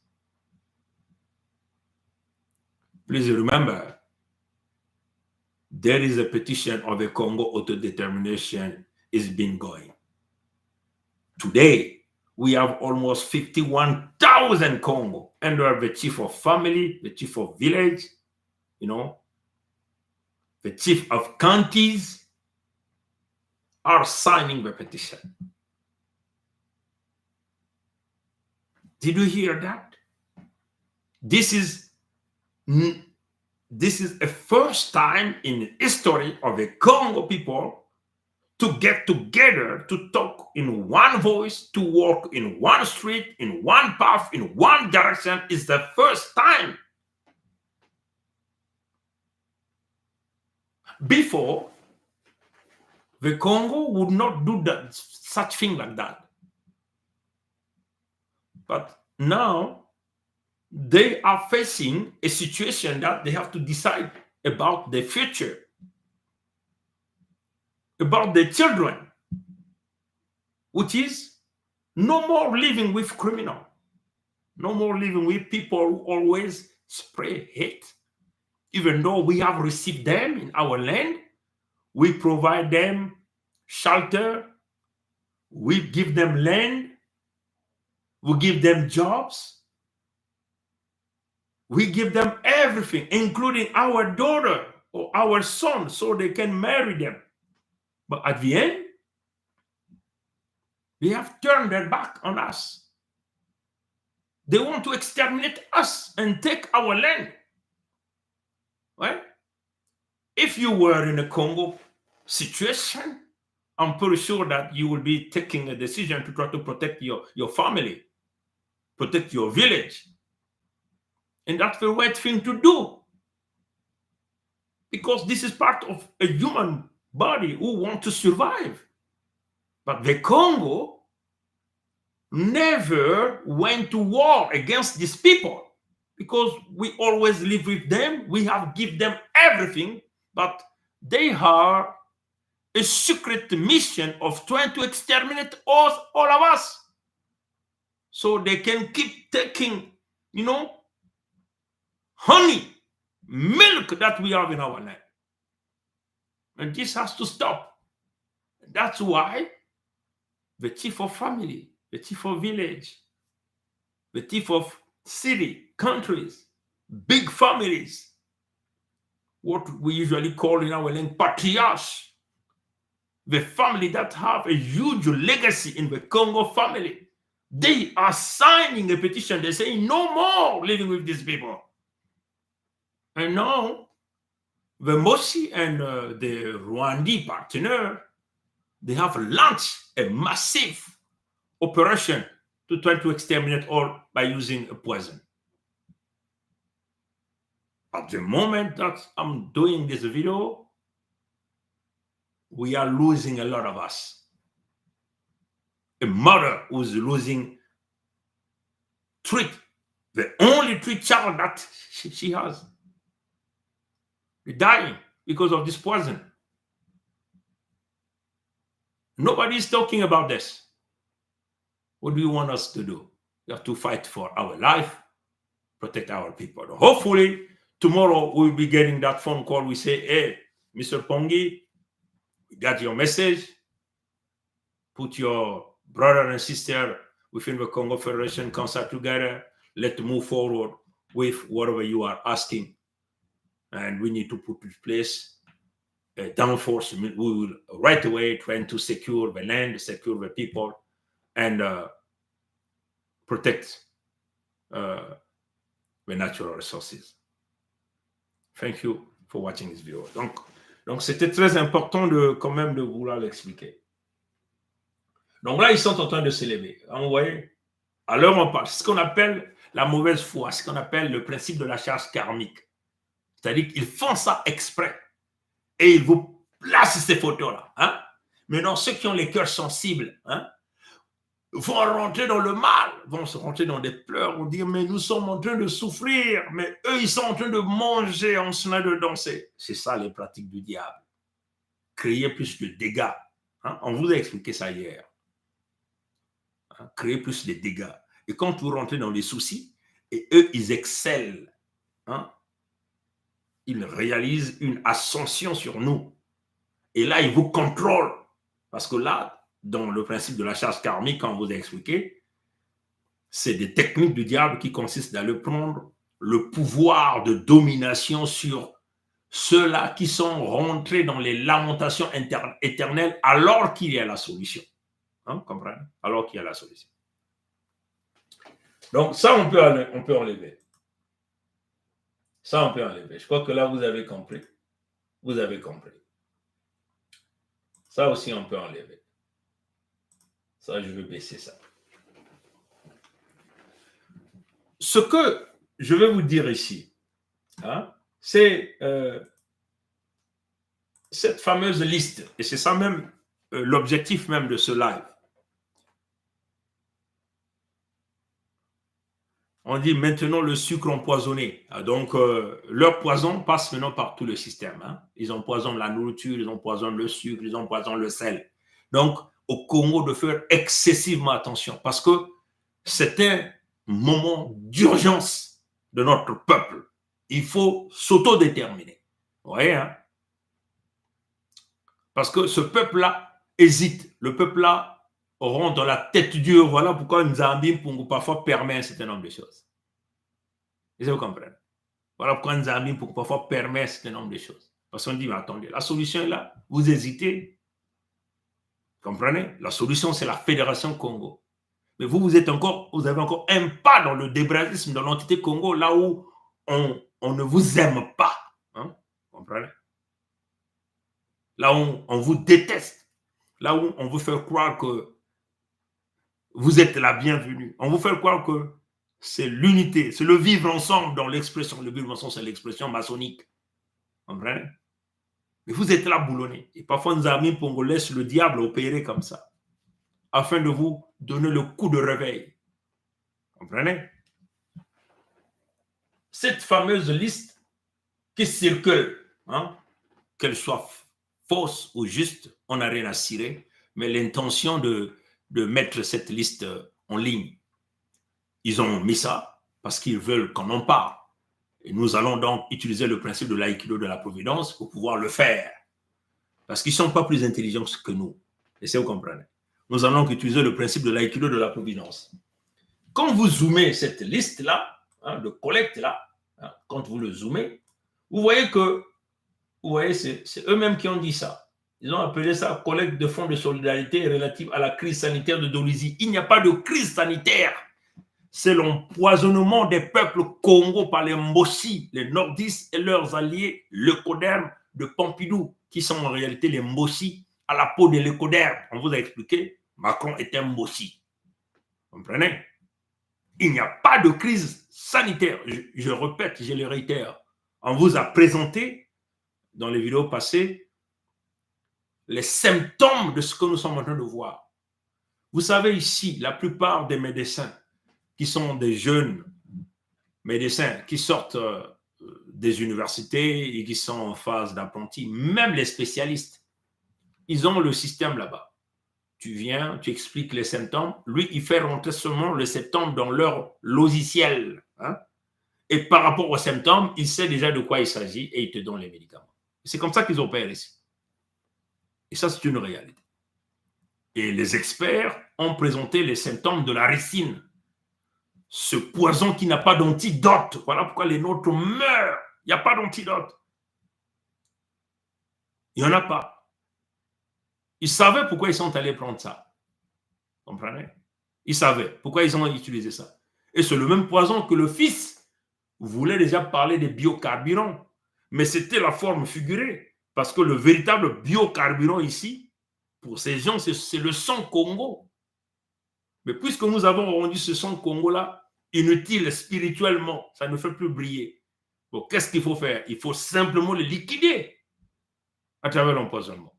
Please remember, there is a petition of the Congo autodetermination is been going. Today, we have almost 51,000 Congo under the chief of family, the chief of village, the chief of counties are signing the petition. Did you hear that? This is a first time in history of the Congo people to get together, to talk in one voice, to walk in one street, in one path, in one direction. Is the first time. Before, the Congo would not do that, such thing like that. But now, they are facing a situation that they have to decide about the future, about the children, which is no more living with criminals, no more living with people who always spread hate. Even though we have received them in our land, we provide them shelter, we give them land, we give them jobs, we give them everything, including our daughter or our son, so they can marry them. But at the end, they have turned their back on us. They want to exterminate us and take our land. Right? If you were in a Congo situation, I'm pretty sure that you will be taking a decision to try to protect your family, protect your village. And that's the right thing to do. Because this is part of a human body who wants to survive. But the Congo never went to war against these people because we always live with them. We have given them everything, but they are a secret mission of trying to exterminate all of us. So they can keep taking, honey, milk that we have in our land. And this has to stop. That's why the chief of family, the chief of village, the chief of city, countries, big families, what we usually call in our land patriarchs, the family that have a huge legacy in the Congo family, they are signing a petition. They're saying no more living with these people. And now, the Mosi and the Rwandi partner, they have launched a massive operation to try to exterminate all by using a poison. At the moment that I'm doing this video, we are losing a lot of us. A mother who's losing the only 3 child that she has. They're dying because of this poison. Nobody's talking about this. What do you want us to do? We have to fight for our life, protect our people. Hopefully, tomorrow we'll be getting that phone call. We say, hey, Mr. Pongi, we got your message. Put your brother and sister within the Congo Federation Council together. Let's move forward with whatever you are asking. And we need to put in place a downforce. We will right away trying to secure the land, secure the people, and protect the natural resources. Thank you for watching this video. Donc c'était très important quand même de vouloir l'expliquer. Donc là, ils sont en train de s'élever. Vous voyez? Alors on parle. C'est ce qu'on appelle la mauvaise foi, ce qu'on appelle le principe de la charge karmique. C'est-à-dire qu'ils font ça exprès et ils vous placent ces photos-là. Hein? Maintenant, ceux qui ont les cœurs sensibles, hein, vont rentrer dans le mal, vont se rentrer dans des pleurs, vont dire, mais nous sommes en train de souffrir, mais eux, ils sont en train de manger, en train de danser. C'est ça les pratiques du diable. Créer plus de dégâts. Hein? On vous a expliqué ça hier. Hein? Créer plus de dégâts. Et quand vous rentrez dans les soucis, et eux, ils excellent. Hein? Ils réalisent une ascension sur nous. Et là, ils vous contrôlent. Parce que là, dans le principe de la charge karmique, quand on vous a expliqué, c'est des techniques du diable qui consistent à le prendre le pouvoir de domination sur ceux-là qui sont rentrés dans les lamentations éternelles alors qu'il y a la solution. Hein, comprenez? Alors qu'il y a la solution. Donc ça, on peut enlever. Ça, on peut enlever. Je crois que là, vous avez compris. Vous avez compris. Ça aussi, on peut enlever. Ça, je vais baisser ça. Ce que je vais vous dire ici, hein, c'est cette fameuse liste, et c'est ça même l'objectif même de ce live. On dit maintenant le sucre empoisonné. Donc, leur poison passe maintenant par tout le système. Hein. Ils empoisonnent la nourriture, ils empoisonnent le sucre, ils empoisonnent le sel. Donc, au Congo, de faire excessivement attention parce que c'est un moment d'urgence de notre peuple. Il faut s'autodéterminer. Vous voyez, hein? Parce que ce peuple-là hésite. Le peuple-là rentre dans la tête dure. Voilà pourquoi Nzambi parfois permet un certain nombre de choses. Et vous comprenez? Voilà pourquoi Nzambi parfois permet un certain nombre de choses. Parce qu'on dit, mais attendez, la solution est là. Vous hésitez. Comprenez? La solution, c'est la Fédération Congo. Mais vous avez encore un pas dans le débratisme de l'entité Congo, là où on ne vous aime pas. Hein? Comprenez? Là où on vous déteste. Là où on vous fait croire que vous êtes la bienvenue. On vous fait croire que c'est l'unité, c'est le vivre ensemble dans l'expression. Le vivre ensemble, c'est l'expression maçonnique. Vous comprenez? Mais vous êtes là boulonné. Et parfois, nos amis on laisse le diable opérer comme ça, afin de vous donner le coup de réveil. Vous comprenez? Cette fameuse liste qui circule, hein, qu'elle soit fausse ou juste, on n'a rien à cirer, mais l'intention de mettre cette liste en ligne, ils ont mis ça parce qu'ils veulent qu'on en parle. Et nous allons donc utiliser le principe de l'aïkido de la providence pour pouvoir le faire. Parce qu'ils ne sont pas plus intelligents que nous. Et c'est vous comprenez. Nous allons utiliser le principe de l'aïkido de la providence. Quand vous zoomez cette liste-là, hein, de collecte-là, hein, quand vous le zoomez, vous voyez que c'est eux-mêmes qui ont dit ça. Ils ont appelé ça collecte de fonds de solidarité relative à la crise sanitaire de Dolisie. Il n'y a pas de crise sanitaire. C'est l'empoisonnement des peuples Congo par les Mbossi, les nordistes et leurs alliés, l'Ecoderme de Pompidou, qui sont en réalité les Mbossi à la peau de l'Ecoderme. On vous a expliqué, Macron est un Mbossi. Vous comprenez? Il n'y a pas de crise sanitaire. Je répète, je le réitère. On vous a présenté, dans les vidéos passées, les symptômes de ce que nous sommes en train de voir. Vous savez ici, la plupart des médecins qui sont des jeunes médecins qui sortent des universités et qui sont en phase d'apprenti, même les spécialistes, ils ont le système là-bas. Tu viens, tu expliques les symptômes. Lui, il fait rentrer seulement les symptômes dans leur logiciel. Hein? Et par rapport aux symptômes, il sait déjà de quoi il s'agit et il te donne les médicaments. C'est comme ça qu'ils opèrent ici. Et ça, c'est une réalité. Et les experts ont présenté les symptômes de la ricine. Ce poison qui n'a pas d'antidote. Voilà pourquoi les nôtres meurent. Il n'y a pas d'antidote. Il n'y en a pas. Ils savaient pourquoi ils sont allés prendre ça. Vous comprenez? Ils savaient pourquoi ils ont utilisé ça. Et c'est le même poison que le fils voulait déjà parler des biocarburants. Mais c'était la forme figurée. Parce que le véritable biocarburant ici, pour ces gens, c'est le sang Congo. Mais puisque nous avons rendu ce sang Congo-là inutile spirituellement, ça ne fait plus briller. Bon, qu'est-ce qu'il faut faire? Il faut simplement le liquider à travers l'empoisonnement.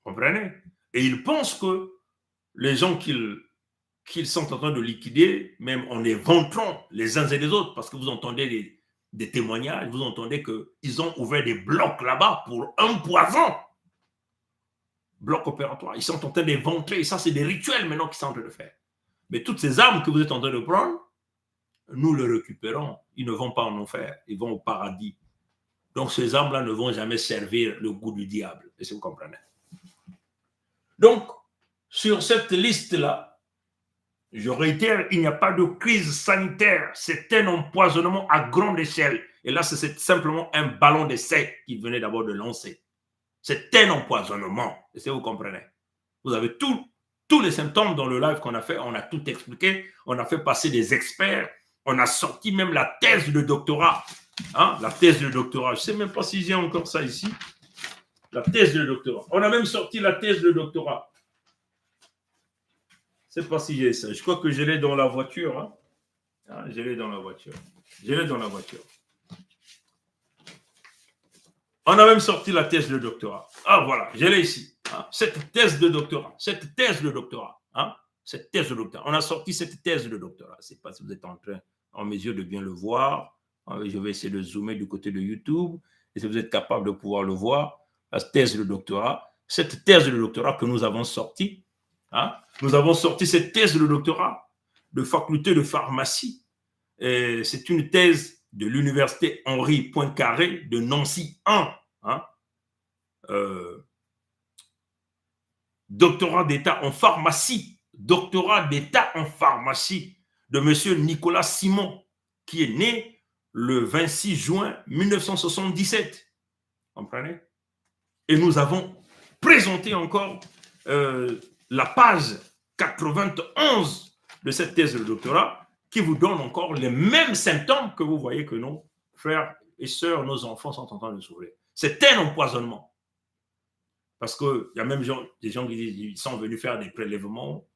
Vous comprenez? Et ils pensent que les gens qu'ils sont en train de liquider, même en les vantant les uns et les autres, parce que vous entendez des témoignages, vous entendez qu'ils ont ouvert des blocs là-bas pour un poison. Bloc opératoire. Ils sont en train de vanter, et ça, c'est des rituels maintenant qu'ils sont en train de faire. Mais toutes ces armes que vous êtes en train de prendre, nous les récupérons. Ils ne vont pas en enfer, ils vont au paradis. Donc, ces armes-là ne vont jamais servir le goût du diable. Est-ce que vous comprenez? Donc, sur cette liste-là, je réitère, il n'y a pas de crise sanitaire. C'est un empoisonnement à grande échelle. Et là, c'est simplement un ballon d'essai qu'il venait d'abord de lancer. C'est un empoisonnement. Est-ce que vous comprenez? Vous avez tous les symptômes dans le live qu'on a fait. On a tout expliqué. On a fait passer des experts. On a sorti même la thèse de doctorat. Hein? La thèse de doctorat. Je ne sais même pas si j'ai encore ça ici. La thèse de doctorat. On a même sorti la thèse de doctorat. Je ne sais pas si j'ai ça. Je crois que je l'ai dans la voiture. Hein? Ah, je l'ai dans la voiture. Je l'ai dans la voiture. On a même sorti la thèse de doctorat. Ah, voilà, je l'ai ici. Hein? Cette thèse de doctorat. Cette thèse de doctorat. Hein? Cette thèse de doctorat. On a sorti cette thèse de doctorat. Je ne sais pas si vous êtes en mesure de bien le voir. Je vais essayer de zoomer du côté de YouTube. Et si vous êtes capable de pouvoir le voir, la thèse de doctorat. Cette thèse de doctorat que nous avons sortie. Hein? Nous avons sorti cette thèse de doctorat de faculté de pharmacie. C'est une thèse de l'université Henri Poincaré de Nancy 1. Hein? Doctorat d'État en pharmacie. Doctorat d'État en pharmacie de M. Nicolas Simon, qui est né le 26 juin 1977. Vous comprenez? Et nous avons présenté encore la page 91 de cette thèse de doctorat qui vous donne encore les mêmes symptômes que vous voyez que nos frères et sœurs, nos enfants sont en train de souffrir. C'est un empoisonnement. Parce qu'il y a même des gens qui disent qu'ils sont venus faire des prélèvements,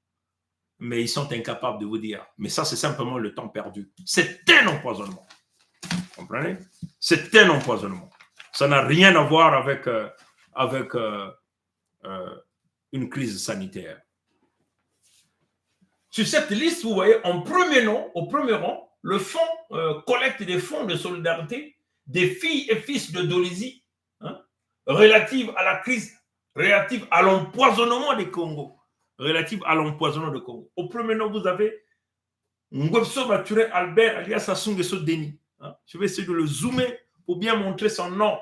mais ils sont incapables de vous dire. Mais ça, c'est simplement le temps perdu. C'est un empoisonnement. Vous comprenez? C'est un empoisonnement. Ça n'a rien à voir avec une crise sanitaire. Sur cette liste, vous voyez au premier rang, le fonds collecte des fonds de solidarité des filles et fils de Dolisie, hein, relative à la crise, relative à l'empoisonnement des Congo. Relative à l'empoisonnement des Congo. Au premier nom, vous avez Ngwebso Mature Albert alias Sassou Nguesso Denis. Hein. Je vais essayer de le zoomer pour bien montrer son nom.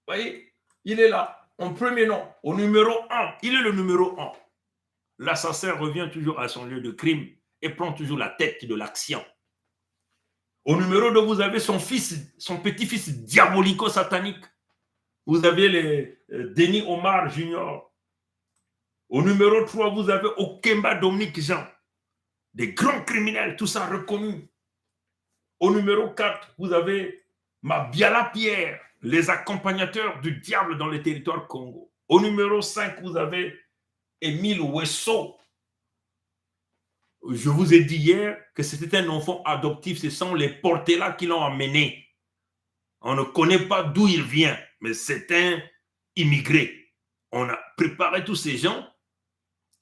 Vous voyez, il est là, en premier nom, au numéro 1. Il est le numéro 1. L'assassin revient toujours à son lieu de crime et prend toujours la tête de l'action. Au numéro 2, vous avez son petit-fils diabolico-satanique. Vous avez Denis Omar Junior. Au numéro 3, vous avez Okemba Dominique Jean. Des grands criminels, tout ça reconnu. Au numéro 4, vous avez Mabiala Pierre, les accompagnateurs du diable dans les territoires Congo. Au numéro 5, vous avez Émile Wesso. Je vous ai dit hier que c'était un enfant adoptif. Ce sont les Portela qui l'ont amené. On ne connaît pas d'où il vient, mais c'est un immigré. On a préparé tous ces gens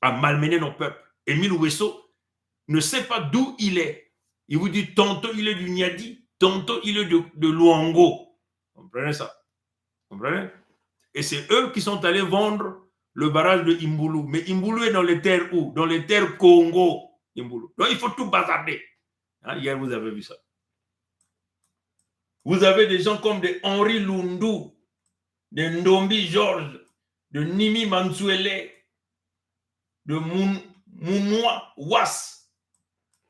à malmener nos peuples. Émile Wesso ne sait pas d'où il est. Il vous dit tantôt il est du Niadi, tantôt il est de Luango. Vous comprenez ça? Vous comprenez? Et c'est eux qui sont allés vendre le barrage de Imboulou. Mais Imboulou est dans les terres où? Dans les terres Congo. Imboulou. Donc il faut tout bazarder. Hein, hier, vous avez vu ça. Vous avez des gens comme de Henri Lundu, de Ndombi Georges, de Nimi Mansuele, de Mounoua Was.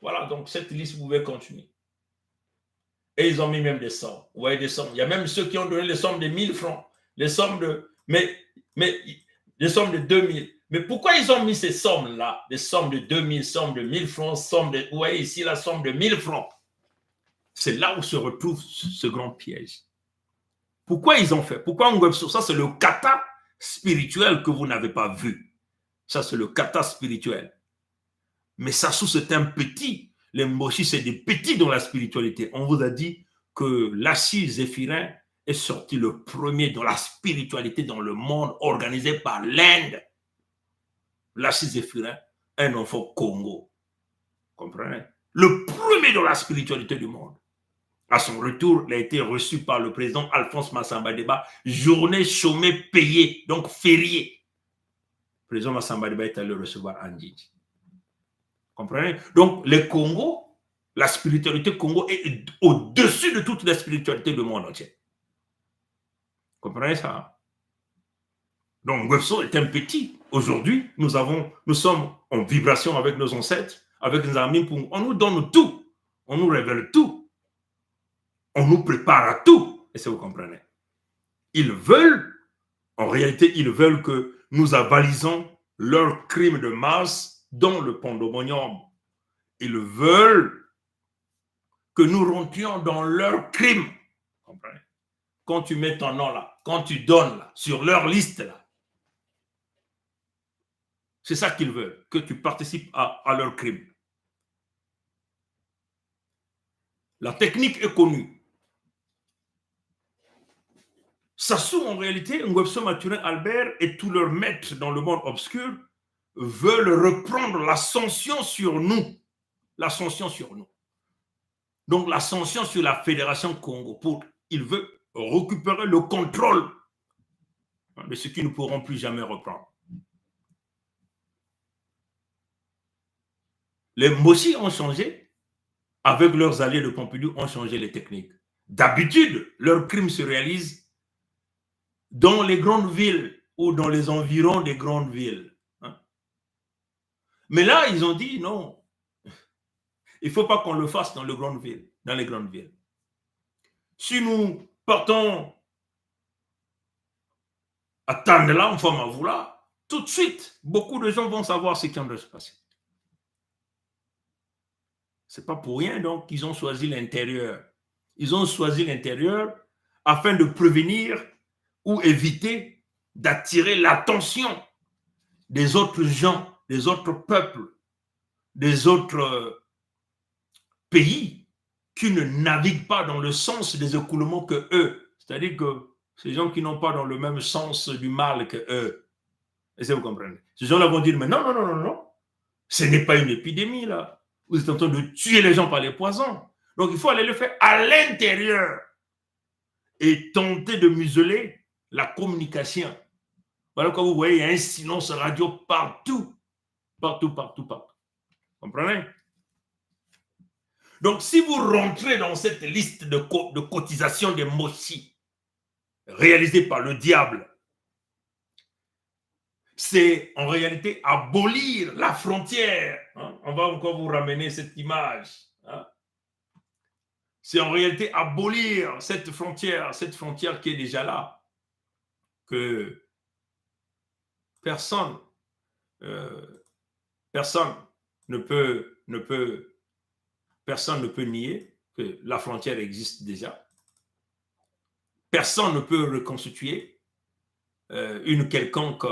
Voilà, donc cette liste, vous pouvez continuer. Et ils ont mis même des sommes. Vous voyez des sommes. Il y a même ceux qui ont donné les sommes de 1000 francs, les sommes de... Mais des sommes de 2000. Mais pourquoi ils ont mis ces sommes-là? Des sommes de 2000, sommes de 1000 francs, sommes de... Vous voyez ici la somme de 1000 francs. C'est là où se retrouve ce grand piège. Pourquoi ils ont fait? Pourquoi on ça, c'est le kata spirituel que vous n'avez pas vu. Ça, c'est le kata spirituel. Mais Sassou, c'est un petit. Les Moshi, c'est des petits dans la spiritualité. On vous a dit que Lassi Zéphirin est sorti le premier dans la spiritualité dans le monde organisé par l'Inde. Lassi Zéphirin, un enfant Congo. Comprenez? Le premier dans la spiritualité du monde. À son retour, il a été reçu par le président Alphonse Massamba Deba, journée chômée payée, donc férié. Le président Massamba Deba est allé le recevoir à Ndjidji. Comprenez? Donc, les Congo, la spiritualité Congo est au-dessus de toute la spiritualité du monde entier. Comprenez ça? Donc, Gwepso est un petit. Aujourd'hui, nous sommes en vibration avec nos ancêtres, avec nos amis. On nous donne tout. On nous révèle tout. On nous prépare à tout. Et ça, vous comprenez? Ils veulent, en réalité, ils veulent que nous avalisons leurs crimes de masse dans le pandemonium. Ils veulent que nous rentrions dans leurs crimes. Comprenez? Quand tu mets ton nom là, quand tu donnes là, sur leur liste là, c'est ça qu'ils veulent, que tu participes à leurs crimes. La technique est connue. Sassou, en réalité, Ngwepso Maturin Albert et tous leurs maîtres dans le monde obscur veulent reprendre l'ascension sur nous. L'ascension sur nous. Donc l'ascension sur la Fédération Congo. Il veut récupérer le contrôle de ce qu'ils ne pourront plus jamais reprendre. Les Moshi ont changé, avec leurs alliés de Pompidou, ont changé les techniques. D'habitude, leurs crimes se réalisent dans les grandes villes ou dans les environs des grandes villes. Mais là, ils ont dit non, il ne faut pas qu'on le fasse dans les grandes villes. Si nous partons à Tandela, en Famavoula, tout de suite, beaucoup de gens vont savoir ce qui en doit se passer. Ce n'est pas pour rien donc qu'ils ont choisi l'intérieur. Ils ont choisi l'intérieur afin de prévenir ou éviter d'attirer l'attention des autres gens, des autres peuples, des autres pays qui ne naviguent pas dans le sens des écoulements que eux. C'est-à-dire que ces gens qui n'ont pas dans le même sens du mal que eux. Est-ce que vous comprenez? Ces gens-là vont dire, mais non, ce n'est pas une épidémie là. Vous êtes en train de tuer les gens par les poisons. Donc, il faut aller le faire à l'intérieur et tenter de museler la communication. Voilà, quand vous voyez, il y a un silence radio partout. Partout. Comprenez? Donc, si vous rentrez dans cette liste de cotisation des Moshi réalisée par le diable, c'est en réalité abolir la frontière. On va encore vous ramener cette image. C'est en réalité abolir cette frontière qui est déjà là, que personne ne peut nier que la frontière existe déjà. Personne ne peut reconstituer une quelconque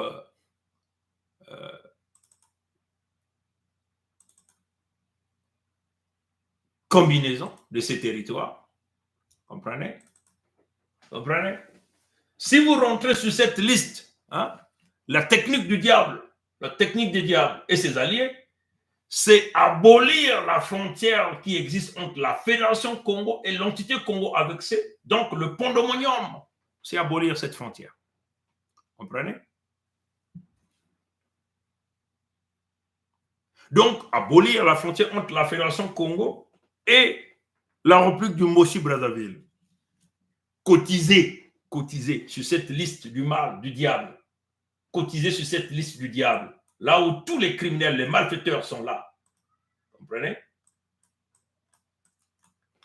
combinaison de ces territoires. Comprenez? Si vous rentrez sur cette liste, la technique du diable, et ses alliés, c'est abolir la frontière qui existe entre la Fédération Congo et l'entité Congo avec donc le pandemonium. C'est abolir cette frontière. Comprenez? Donc, abolir la frontière entre la Fédération Congo et la République du Moshi-Brazzaville. Cotiser sur cette liste du mal, du diable. Cotiser sur cette liste du diable. Là où tous les criminels, les malfaiteurs sont là. Comprenez?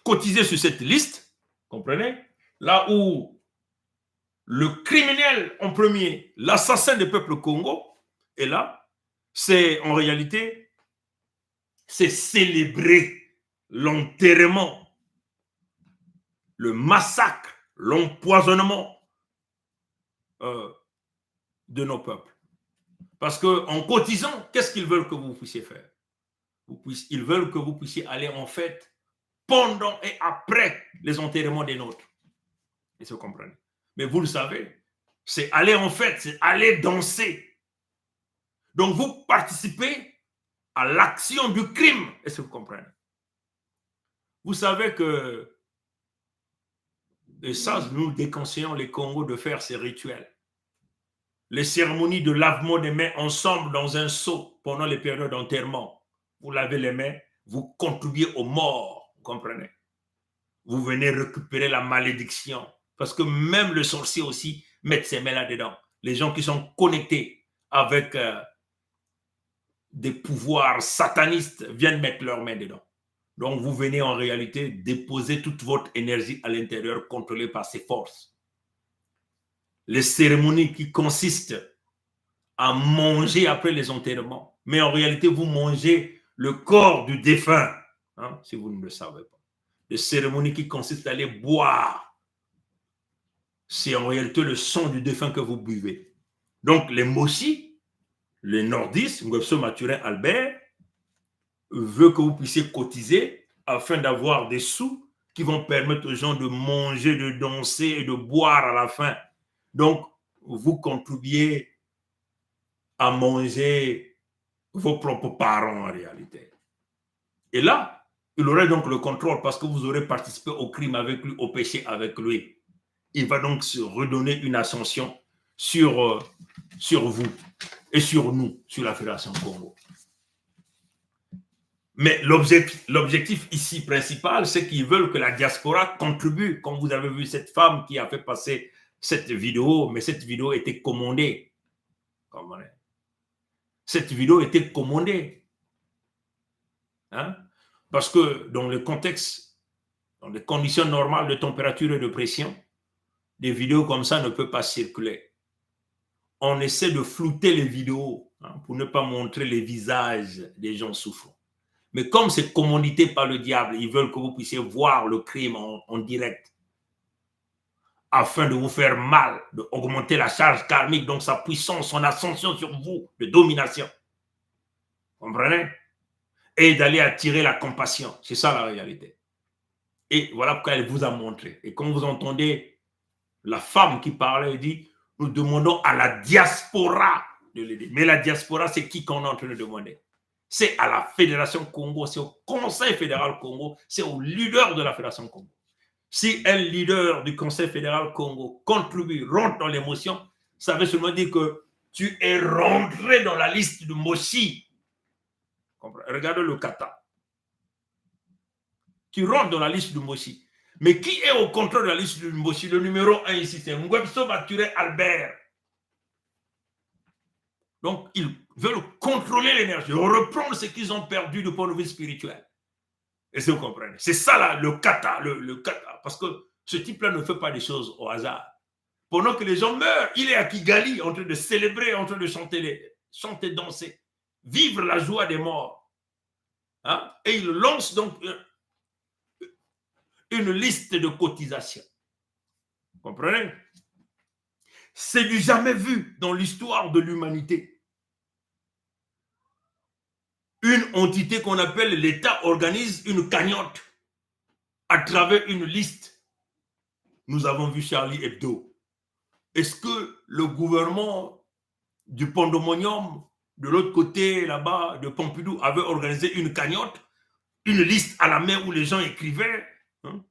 Cotiser sur cette liste. Comprenez? Là où le criminel en premier, l'assassin du peuple Congo est là, c'est en réalité, c'est célébrer l'enterrement, le massacre, l'empoisonnement de nos peuples. Parce qu'en cotisant, qu'est-ce qu'ils veulent que vous puissiez faire? Ils veulent que vous puissiez aller en fête pendant et après les enterrements des nôtres. Et vous comprenez. Mais vous le savez, c'est aller en fête, c'est aller danser. Donc vous participez à l'action du crime. Est-ce que vous comprenez? Vous savez que, et ça, nous déconseillons les Congos de faire ces rituels. Les cérémonies de lavement des mains ensemble dans un seau pendant les périodes d'enterrement. Vous lavez les mains, vous contribuez aux morts, vous comprenez? Vous venez récupérer la malédiction. Parce que même le sorcier aussi met ses mains là-dedans. Les gens qui sont connectés avec des pouvoirs satanistes viennent mettre leurs mains dedans. Donc vous venez en réalité déposer toute votre énergie à l'intérieur contrôlée par ces forces. Les cérémonies qui consistent à manger après les enterrements. Mais en réalité, vous mangez le corps du défunt, hein, si vous ne le savez pas. Les cérémonies qui consistent à aller boire, c'est en réalité le sang du défunt que vous buvez. Donc les Moshi, les nordistes, Ngwebso Mathurin Albert, veut que vous puissiez cotiser afin d'avoir des sous qui vont permettre aux gens de manger, de danser et de boire à la fin. Donc, vous contribuez à manger vos propres parents en réalité. Et là, il aurait donc le contrôle parce que vous aurez participé au crime avec lui, au péché avec lui. Il va donc se redonner une ascension sur vous et sur nous, sur la Fédération Congo. Mais l'objectif ici principal, c'est qu'ils veulent que la diaspora contribue. Comme vous avez vu cette femme qui a fait passer cette vidéo, mais cette vidéo était commandée. Cette vidéo était commandée. Hein? Parce que dans le contexte, dans les conditions normales de température et de pression, des vidéos comme ça ne peuvent pas circuler. On essaie de flouter les vidéos, hein, pour ne pas montrer les visages des gens souffrant. Mais comme c'est commandité par le diable, ils veulent que vous puissiez voir le crime en direct afin de vous faire mal, d'augmenter la charge karmique, donc sa puissance, son ascension sur vous, de domination. Vous comprenez? Et d'aller attirer la compassion. C'est ça la réalité. Et voilà pourquoi elle vous a montré. Et quand vous entendez la femme qui parlait, elle dit, nous demandons à la diaspora de l'aider. Mais la diaspora, c'est qui qu'on est en train de demander? C'est à la Fédération Congo, c'est au Conseil fédéral Congo, c'est au leader de la Fédération Congo. Si un leader du Conseil fédéral Congo contribue, rentre dans l'émotion, ça veut seulement dire que tu es rentré dans la liste de Moshi. Regarde le kata. Tu rentres dans la liste de Moshi. Mais qui est au contrôle de la liste de Moshi? Le numéro 1 ici, c'est Ngwebso Mathurin Albert. Donc, ils veulent contrôler l'énergie, reprendre ce qu'ils ont perdu du point de vue spirituel. Et si vous comprenez, c'est ça là, le kata, le kata. Parce que ce type-là ne fait pas des choses au hasard. Pendant que les gens meurent, il est à Kigali en train de célébrer, en train de chanter, danser, vivre la joie des morts. Hein? Et il lance donc une liste de cotisations. Vous comprenez? C'est du jamais vu dans l'histoire de l'humanité. Une entité qu'on appelle l'État organise une cagnotte à travers une liste. Nous avons vu Charlie Hebdo. Est-ce que le gouvernement du Pandemonium, de l'autre côté là-bas, de Pompidou, avait organisé une cagnotte, une liste à la main où les gens écrivaient, hein?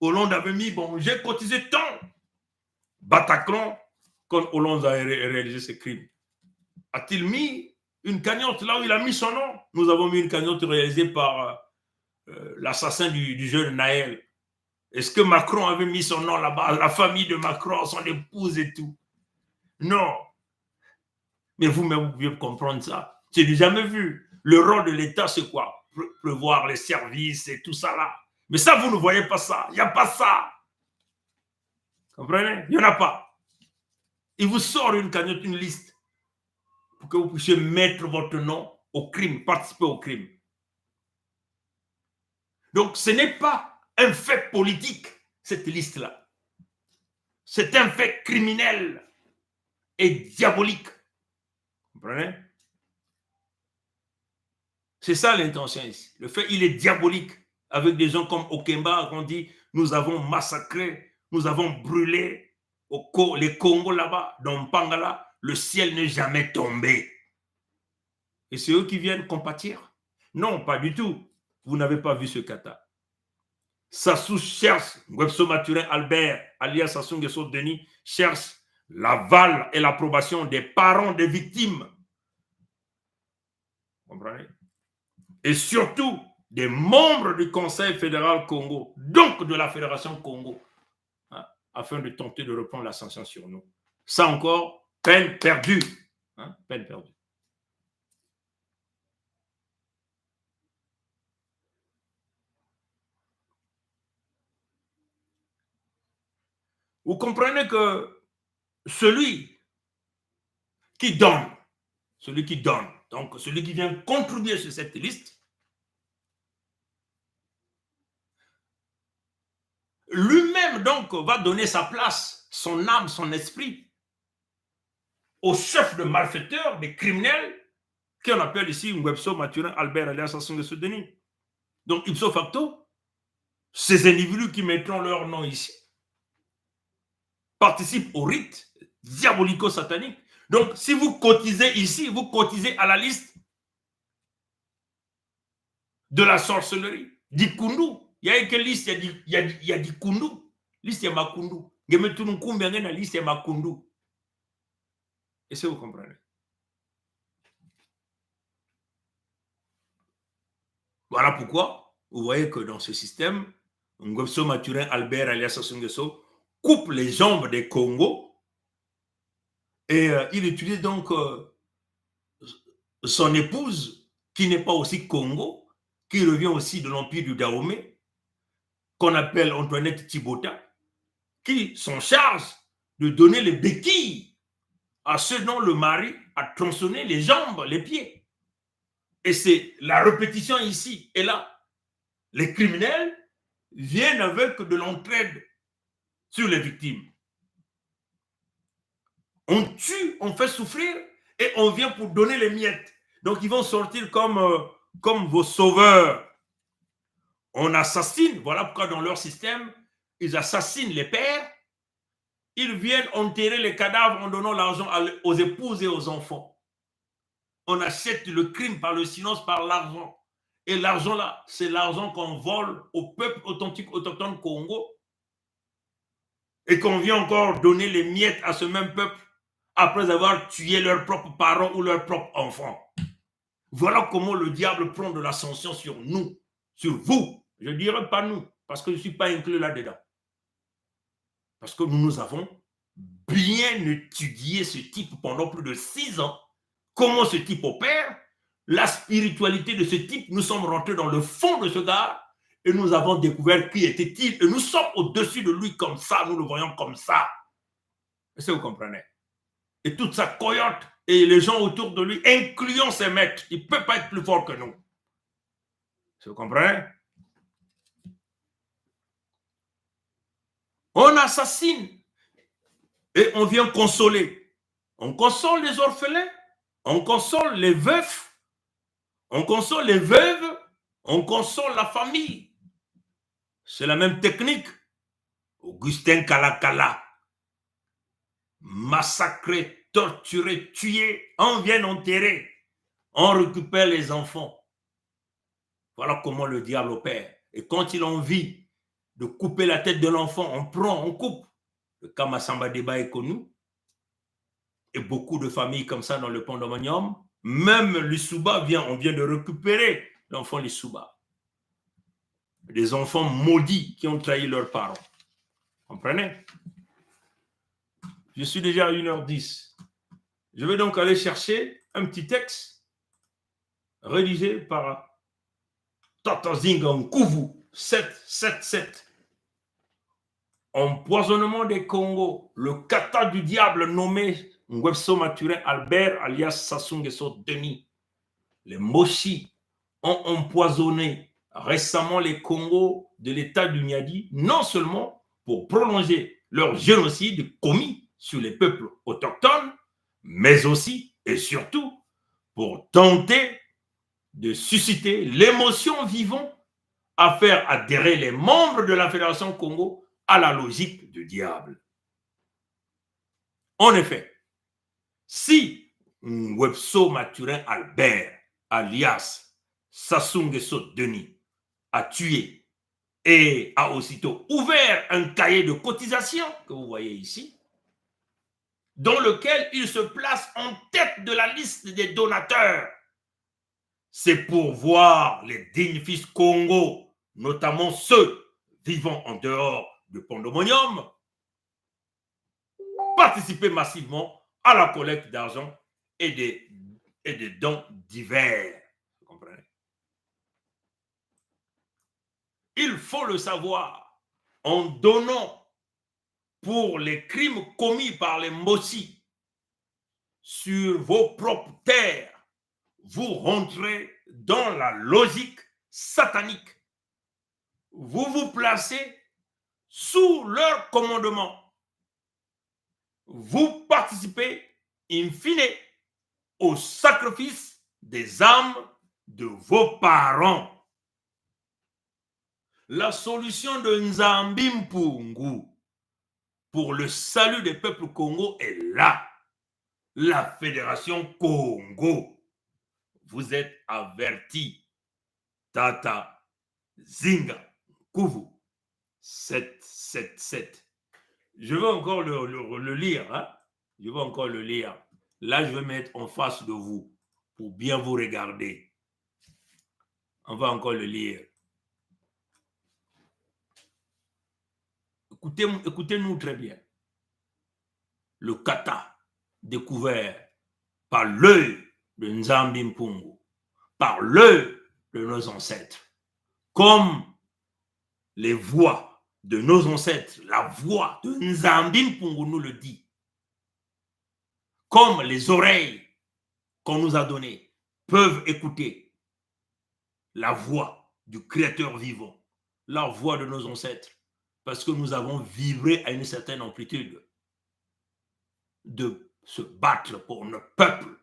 Hollande avait mis, bon, j'ai cotisé tant. Bataclan, quand Hollande a réalisé ce crime, a-t-il mis une cagnotte là où il a mis son nom? Nous avons mis une cagnotte réalisée par l'assassin du jeune Naël. Est-ce que Macron avait mis son nom là-bas, la famille de Macron, son épouse et tout? Non. Mais vous-même, vous pouvez comprendre ça. Je n'ai jamais vu. Le rôle de l'État, c'est quoi? Prévoir les services et tout ça là. Mais ça, vous ne voyez pas ça. Il n'y a pas ça. Vous comprenez? Il n'y en a pas. Il vous sort une cagnotte, une liste, pour que vous puissiez mettre votre nom au crime, participer au crime. Donc, ce n'est pas un fait politique, cette liste-là. C'est un fait criminel et diabolique. Comprenez? C'est ça l'intention ici. Le fait, il est diabolique. Avec des gens comme Okemba, on dit, nous avons massacré, nous avons brûlé les Congos là-bas, dans Pangala, le ciel n'est jamais tombé. Et c'est eux qui viennent compatir? Non, pas du tout. Vous n'avez pas vu ce kata. Sassou cherche, Ngwebso Maturin Albert, alias Sassou Nguesso Denis, cherche l'aval et l'approbation des parents des victimes. Vous comprenez? Et surtout des membres du Conseil fédéral Congo, donc de la Fédération Congo, hein, afin de tenter de reprendre l'ascension sur nous. Ça encore, peine perdue. Hein, peine perdue. Vous comprenez que celui qui donne, donc celui qui vient contribuer sur cette liste, lui-même donc va donner sa place, son âme, son esprit au chef de malfaiteurs, des criminels, qu'on appelle ici Ngwebso Maturin Albert alias Sassou Nguesso Denis. Donc ipso facto, ces individus qui mettront leur nom ici participent au rite diabolico-satanique. Donc si vous cotisez ici, vous cotisez à la liste de la sorcellerie, du kundu. Il y a quelle liste? Il y a du kundu. Liste ya makundu. Ngemetununkumbi na liste ya makundu. Est-ce que vous comprenez? Voilà pourquoi vous voyez que dans ce système, Ngwebso Maturin Albert alias Sassou Nguesso coupe les jambes des Congos et il utilise donc son épouse, qui n'est pas aussi Congo, qui revient aussi de l'empire du Dahomey, qu'on appelle Antoinette Thibota, qui s'en charge de donner les béquilles à ceux dont le mari a tronçonné les jambes, les pieds. Et c'est la répétition ici et là. Les criminels viennent avec de l'entraide sur les victimes. On tue, on fait souffrir et on vient pour donner les miettes. Donc ils vont sortir comme vos sauveurs. On assassine, voilà pourquoi dans leur système, ils assassinent les pères. Ils viennent enterrer les cadavres en donnant l'argent aux épouses et aux enfants. On achète le crime par le silence, par l'argent. Et l'argent là, c'est l'argent qu'on vole au peuple authentique autochtone Congo et qu'on vient encore donner les miettes à ce même peuple après avoir tué leurs propres parents ou leurs propres enfants. Voilà comment le diable prend de l'ascension sur nous, sur vous. Je ne dirais pas nous, parce que je ne suis pas inclus là-dedans. Parce que nous avons bien étudié ce type pendant plus de 6 ans, comment ce type opère, la spiritualité de ce type. Nous sommes rentrés dans le fond de ce gars et nous avons découvert qui était-il. Et nous sommes au-dessus de lui comme ça, nous le voyons comme ça. Est-ce que vous comprenez? Et toute sa coyote et les gens autour de lui, incluant ses maîtres, il ne peut pas être plus fort que nous. Est-ce que vous comprenez? On assassine et on vient consoler. On console les orphelins, on console les veufs, on console les veuves, on console la famille. C'est la même technique. Augustin Kalakala, massacré, torturé, tué, on vient enterrer, on récupère les enfants. Voilà comment le diable opère. Et quand il a envie de couper la tête de l'enfant, on prend, on coupe. Le cas Massamba Deba est connu. Et beaucoup de familles comme ça dans le Pandomanium. Même l'Issouba on vient de récupérer l'enfant l'Issouba. Des enfants maudits qui ont trahi leurs parents. Comprenez? Je suis déjà à 1h10. Je vais donc aller chercher un petit texte rédigé par Tatazinga Nkuvu 777. Empoisonnement des Congos, le kata du diable nommé Ngwebso Maturin Albert alias Sassou Nguesso Denis. Les Moshi ont empoisonné récemment les Congos de l'état du Niadi, non seulement pour prolonger leur génocide commis sur les peuples autochtones, mais aussi et surtout pour tenter de susciter l'émotion vivante à faire adhérer les membres de la Fédération Congo à la logique du diable. En effet, si Ngwebso Mathurin Albert, alias Sassou Nguesso Denis, a tué et a aussitôt ouvert un cahier de cotisation que vous voyez ici, dans lequel il se place en tête de la liste des donateurs, c'est pour voir les dignes fils Congo, notamment ceux vivant en dehors du pandémonium, participer massivement à la collecte d'argent et des dons divers. Vous comprenez? Il faut le savoir, en donnant pour les crimes commis par les Mossi sur vos propres terres, vous rentrez dans la logique satanique. Vous vous placez sous leur commandement. Vous participez, in fine, au sacrifice des âmes de vos parents. La solution de Nzambi Mpungu pour le salut des peuples Congo est là. La Fédération Congo. Vous êtes avertis. Tata Zinga Kuvu 777. Je vais encore le lire. Hein? Je vais encore le lire. Là, je vais mettre en face de vous pour bien vous regarder. On va encore le lire. Écoutez-nous très bien. Le kata découvert par l'œil de Nzambi Mpungu, par l'œil de nos ancêtres, comme les voix de nos ancêtres, la voix de Nzambi Mpungu nous le dit, comme les oreilles qu'on nous a données peuvent écouter la voix du Créateur vivant, la voix de nos ancêtres, parce que nous avons vibré à une certaine amplitude de se battre pour notre peuple.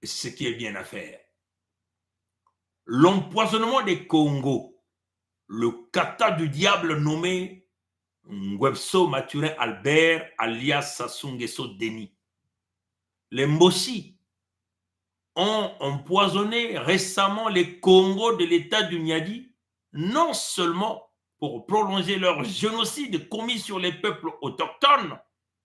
Et c'est ce qui est bien à faire. L'empoisonnement des Congo, le kata du diable nommé Ngwebso Mathurin Albert alias Sassou Nguesso Denis. Les Mossi ont empoisonné récemment les Congos de l'état du Niadi, non seulement pour prolonger leur génocide commis sur les peuples autochtones,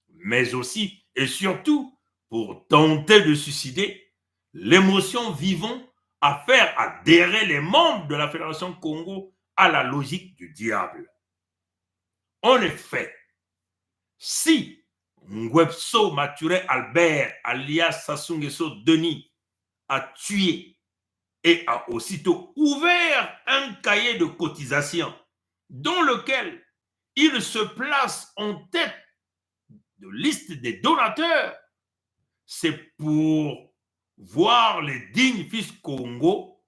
mais aussi et surtout pour tenter de susciter l'émotion vivante à faire adhérer les membres de la Fédération Congo à la logique du diable. En effet, si Ngwebso Mathurin Albert alias Sassou Nguesso Denis a tué et a aussitôt ouvert un cahier de cotisation dans lequel il se place en tête de liste des donateurs, c'est pour voir les dignes fils Congo,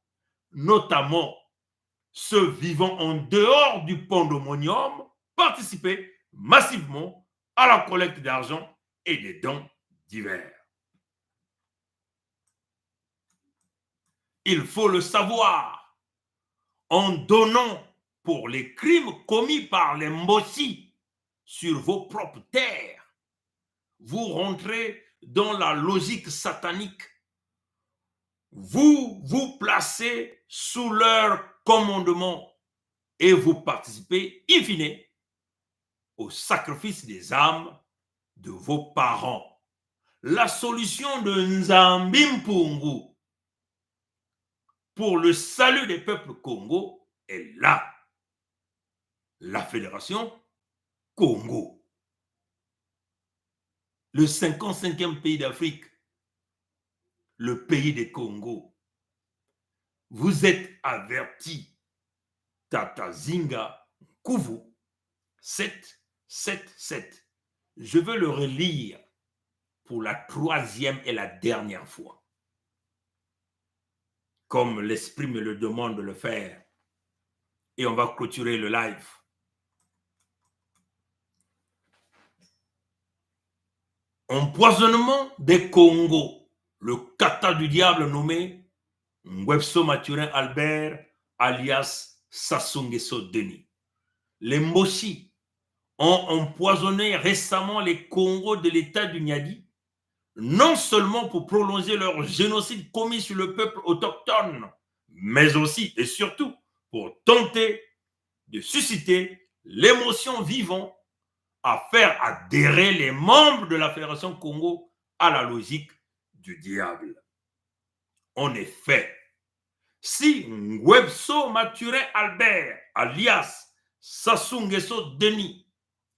notamment ceux vivant en dehors du pandémonium, participer massivement à la collecte d'argent et des dons divers. Il faut le savoir, en donnant pour les crimes commis par les Mossi sur vos propres terres, vous rentrez dans la logique satanique. Vous vous placez sous leur commandement et vous participez, in fine, au sacrifice des âmes de vos parents. La solution de Nzambi Mpungu pour le salut des peuples Congo est là. La Fédération Congo. Le 55e pays d'Afrique, le pays des Congo. Vous êtes avertis. Tata Zinga Kuvu 777. Je veux le relire pour la 3e et la dernière fois. Comme l'esprit me le demande de le faire. Et on va clôturer le live. Empoisonnement des Congos. Le kata du diable nommé Ngwebso Mathurin Albert alias Sassou Nguesso Denis. Les Moshi ont empoisonné récemment les Congos de l'État du Niadi, non seulement pour prolonger leur génocide commis sur le peuple autochtone, mais aussi et surtout pour tenter de susciter l'émotion vivante à faire adhérer les membres de la Fédération Congo à la logique du diable. En effet, si Ngwebso Mathurin Albert, alias Sassou Nguesso Denis,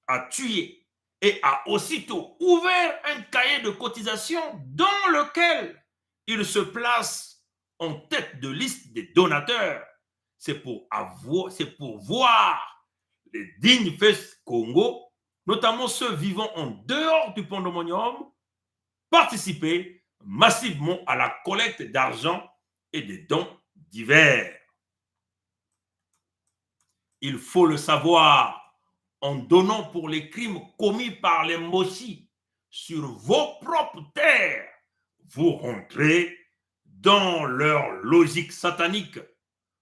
a tué et a aussitôt ouvert un cahier de cotisation dans lequel il se place en tête de liste des donateurs, c'est pour voir les dignes fesses Congo, notamment ceux vivant en dehors du pandémonium, participer massivement à la collecte d'argent et des dons divers. Il faut le savoir, en donnant pour les crimes commis par les Moshi sur vos propres terres, vous rentrez dans leur logique satanique.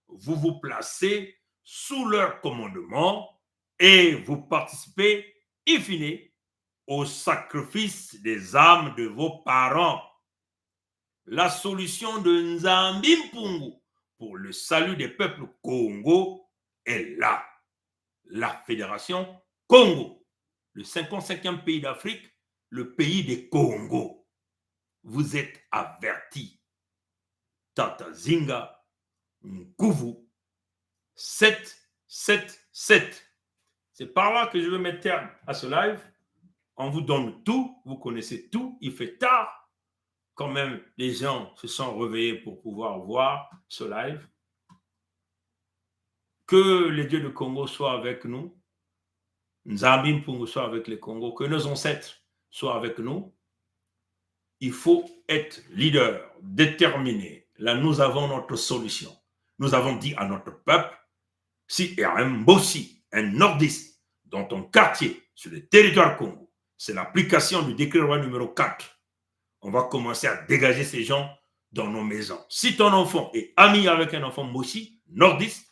Vous vous placez sous leur commandement et vous participez, in fine, au sacrifice des âmes de vos parents. La solution de Nzambi Mpungu pour le salut des peuples Congo est là. La Fédération Congo, le 55e pays d'Afrique, le pays des Congo. Vous êtes avertis. Tata Zinga, Nkuvu, 777. C'est par là que je veux mettre terme à ce live. On vous donne tout, vous connaissez tout, il fait tard. Quand même, les gens se sont réveillés pour pouvoir voir ce live. Que les dieux du Congo soient avec nous. Nzambi Mpungu soit avec les Congos. Que nos ancêtres soient avec nous. Il faut être leader, déterminé. Là, nous avons notre solution. Nous avons dit à notre peuple, s'il y a un Mbossi, un nordiste, dans ton quartier, sur le territoire Congo, c'est l'application du décret roi numéro 4. On va commencer à dégager ces gens dans nos maisons. Si ton enfant est ami avec un enfant Mbossi, nordiste,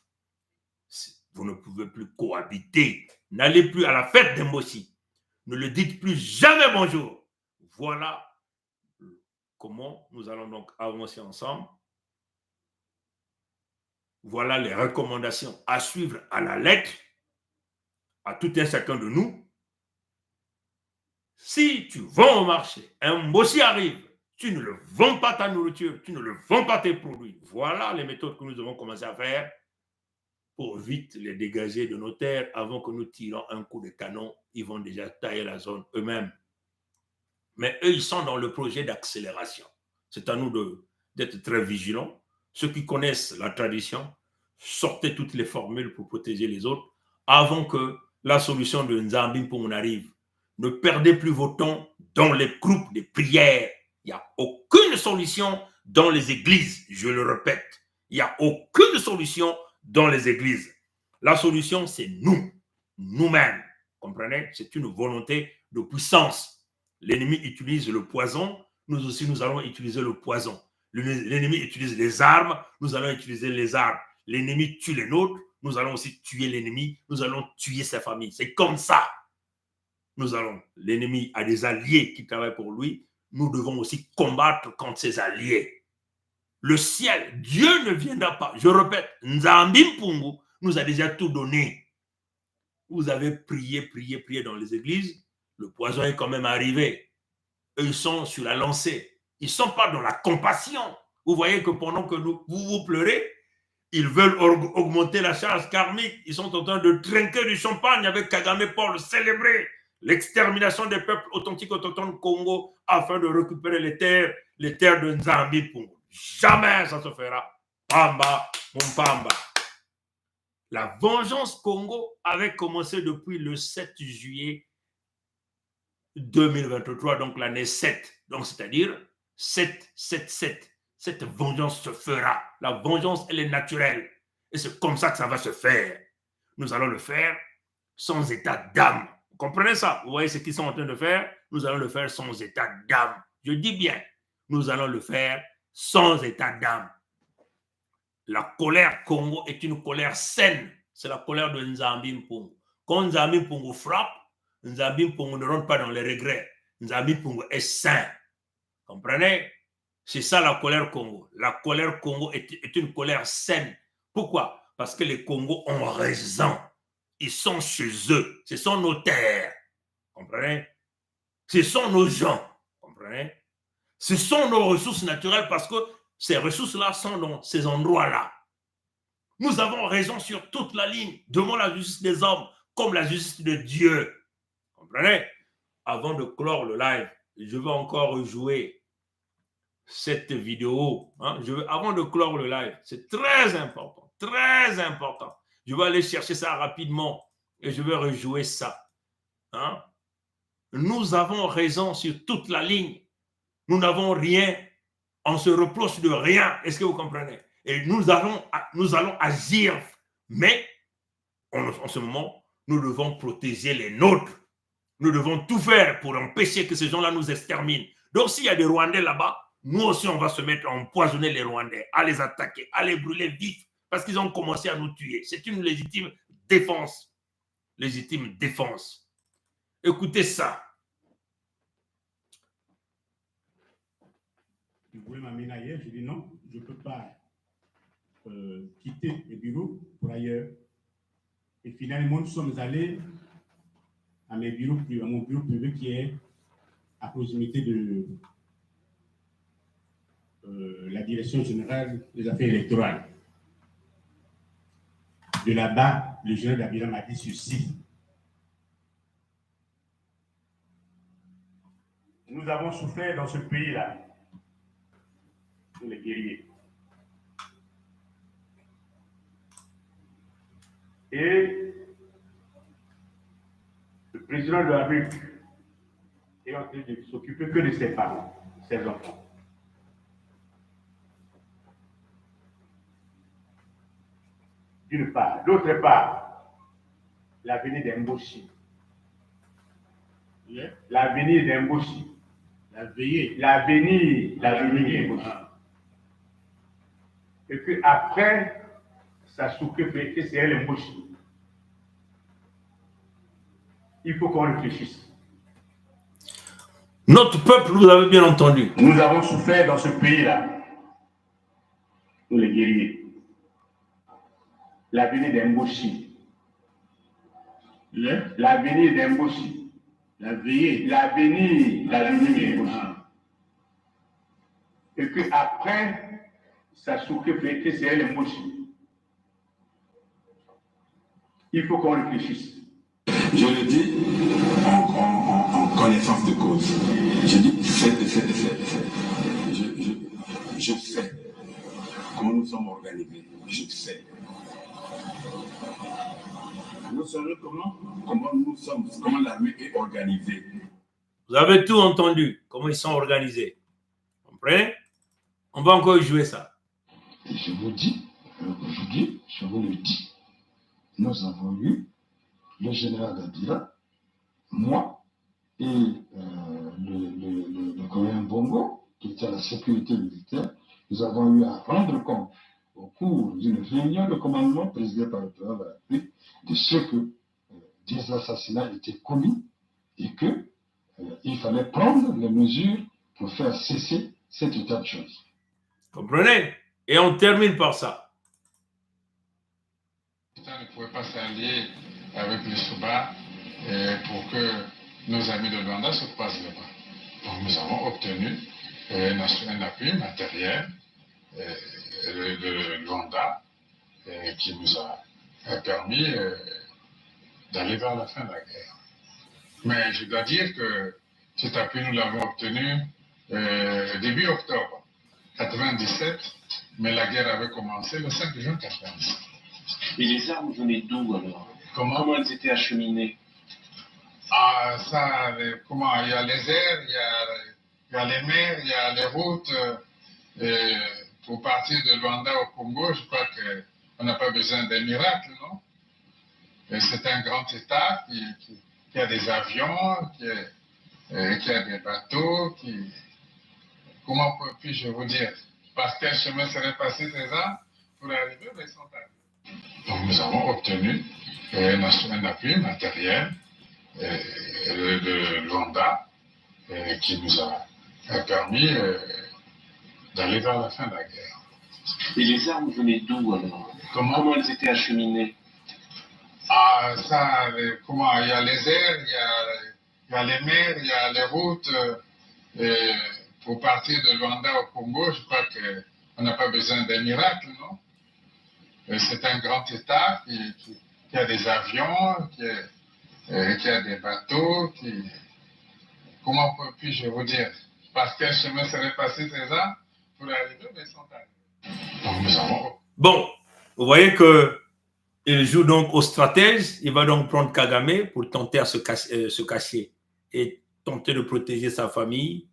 vous ne pouvez plus cohabiter. N'allez plus à la fête des Mbossi. Ne le dites plus jamais bonjour. Voilà comment nous allons donc avancer ensemble. Voilà les recommandations à suivre à la lettre à tout un chacun de nous. Si tu vends au marché, un Mbossi arrive, tu ne le vends pas ta nourriture, tu ne le vends pas tes produits. Voilà les méthodes que nous devons commencer à faire pour vite les dégager de nos terres avant que nous tirons un coup de canon. Ils vont déjà tailler la zone eux-mêmes. Mais eux, ils sont dans le projet d'accélération. C'est à nous d'être très vigilants. Ceux qui connaissent la tradition, sortez toutes les formules pour protéger les autres avant que la solution de Nzambi Mpungu arrive. Ne perdez plus vos temps dans les groupes de prière. Il n'y a aucune solution dans les églises, je le répète. Il n'y a aucune solution dans les églises. La solution, c'est nous, nous-mêmes. Comprenez? C'est une volonté de puissance. L'ennemi utilise le poison, nous aussi, nous allons utiliser le poison. L'ennemi utilise les armes, nous allons utiliser les armes. L'ennemi tue les nôtres, nous allons aussi tuer l'ennemi, nous allons tuer sa famille. C'est comme ça. L'ennemi a des alliés qui travaillent pour lui, nous devons aussi combattre contre ses alliés. Le ciel, Dieu ne viendra pas. Je répète, Nzambi Mpungu nous a déjà tout donné. Vous avez prié dans les églises, le poison est quand même arrivé. Eux, ils sont sur la lancée. Ils ne sont pas dans la compassion. Vous voyez que pendant que vous pleurez, ils veulent augmenter la charge karmique. Ils sont en train de trinquer du champagne avec Kagame pour le célébrer. L'extermination des peuples authentiques autochtones Congo afin de récupérer les terres de Nzambi Mpungu. Jamais ça se fera. Pamba, mon Pamba. La vengeance Congo avait commencé depuis le 7 juillet 2023, donc l'année 7. Donc, c'est-à-dire 777. Cette vengeance se fera. La vengeance, elle est naturelle. Et c'est comme ça que ça va se faire. Nous allons le faire sans état d'âme. Vous comprenez ça? Vous voyez ce qu'ils sont en train de faire? nous allons le faire sans état d'âme. Je dis bien, nous allons le faire sans état d'âme. La colère Congo est une colère saine. C'est la colère de Nzambi Mpongo. Quand Nzambi Mpongo frappe, Nzambi Mpongo ne rentre pas dans les regrets. Nzambi Mpongo est sain. Comprenez? C'est ça la colère Congo. La colère Congo est une colère saine. Pourquoi? Parce que les Congos ont raison. Ils sont chez eux. Ce sont nos terres. Comprenez? Ce sont nos gens. Comprenez? Ce sont nos ressources naturelles parce que ces ressources-là sont dans ces endroits-là. Nous avons raison sur toute la ligne, devant la justice des hommes, comme la justice de Dieu. Comprenez? Avant de clore le live, je vais encore rejouer cette vidéo. Avant de clore le live, c'est très important, très important. Je vais aller chercher ça rapidement et je vais rejouer ça. Nous avons raison sur toute la ligne. Nous n'avons rien, on se reproche de rien. Est-ce que vous comprenez? Et nous allons agir, mais en ce moment, nous devons protéger les nôtres. Nous devons tout faire pour empêcher que ces gens-là nous exterminent. Donc, s'il y a des Rwandais là-bas, nous aussi, on va se mettre à empoisonner les Rwandais, à les attaquer, à les brûler vifs, parce qu'ils ont commencé à nous tuer. C'est une légitime défense. Légitime défense. Écoutez ça. Vous voulez m'amener ailleurs? Je dis non, je ne peux pas quitter le bureau pour ailleurs. Et finalement, nous sommes allés à mon bureau privé qui est à proximité de la direction générale des affaires électorales. De là-bas, le général Dabila m'a dit ceci. Nous avons souffert dans ce pays-là, nous les guerriers. Et le président de la République est en train de s'occuper que de ses parents, ses enfants. D'une part. D'autre part, l'avenir d'Mboshi. Yeah. L'avenir d'Mboshi. L'avenir d'Mboshi. Et que après, ça s'occupe que c'est elle Mboshi. Il faut qu'on réfléchisse. Notre peuple, vous avez bien entendu. Nous avons souffert dans ce pays-là. Nous les guerriers. L'avenir d'Mboshi. L'avenir d'Mboshi. L'avenir d'Mboshi. Et que après, ça s'occupe que c'est elle Mboshi. Il faut qu'on réfléchisse. Je le dis en connaissance de cause. Je dis, je sais comment nous sommes organisés. Je sais. Nous sommes comment l'armée est organisée. Vous avez tout entendu, comment ils sont organisés. Vous comprenez? On va encore jouer ça. Et je vous dis, aujourd'hui, je vous le dis, nous avons eu le général Dabila, moi et le colonel Bongo, qui était à la sécurité militaire, nous avons eu à rendre compte au cours d'une réunion de commandement présidée par le président de la République de ce que des assassinats étaient commis et qu'il fallait prendre les mesures pour faire cesser cet état de choses. Comprenez? Et on termine par ça. L'État ne pouvait pas s'allier avec les Souba pour que nos amis de Luanda se croisent les bras. Donc nous avons obtenu un appui matériel de Luanda qui nous a permis d'aller vers la fin de la guerre. Mais je dois dire que cet appui, nous l'avons obtenu début octobre 1997, mais la guerre avait commencé le 5 juin 1997. Et les armes venaient d'où alors? Comment elles étaient acheminées? Ah, ça, comment? Il y a les airs, il y a les mers, il y a les routes. Pour partir de Luanda au Congo, je crois qu'on n'a pas besoin d'un miracle, non? C'est un grand État qui a des avions, qu'il y a des bateaux qui... Comment puis-je vous dire? Par quel chemin seraient passés ces armes pour arriver, mais ils sont arrivés. Donc nous avons obtenu un appui matériel de Luanda qui nous a permis d'aller vers la fin de la guerre. Et les armes venaient d'où alors? Comment elles étaient acheminées? Ah, ça, comment? Il y a les airs, il y a les mers, il y a les routes. Pour partir de Luanda au Congo, je crois qu'on n'a pas besoin d'un miracle, non? C'est un grand État qui a des avions, qui a des bateaux, comment puis-je vous dire? Par quel chemin seraient passés ces armes pour arriver, mais ils sont arrivés. Donc nous avons... Bon, vous voyez que il joue donc au stratège, il va donc prendre Kagame pour tenter à se cacher et tenter de protéger sa famille,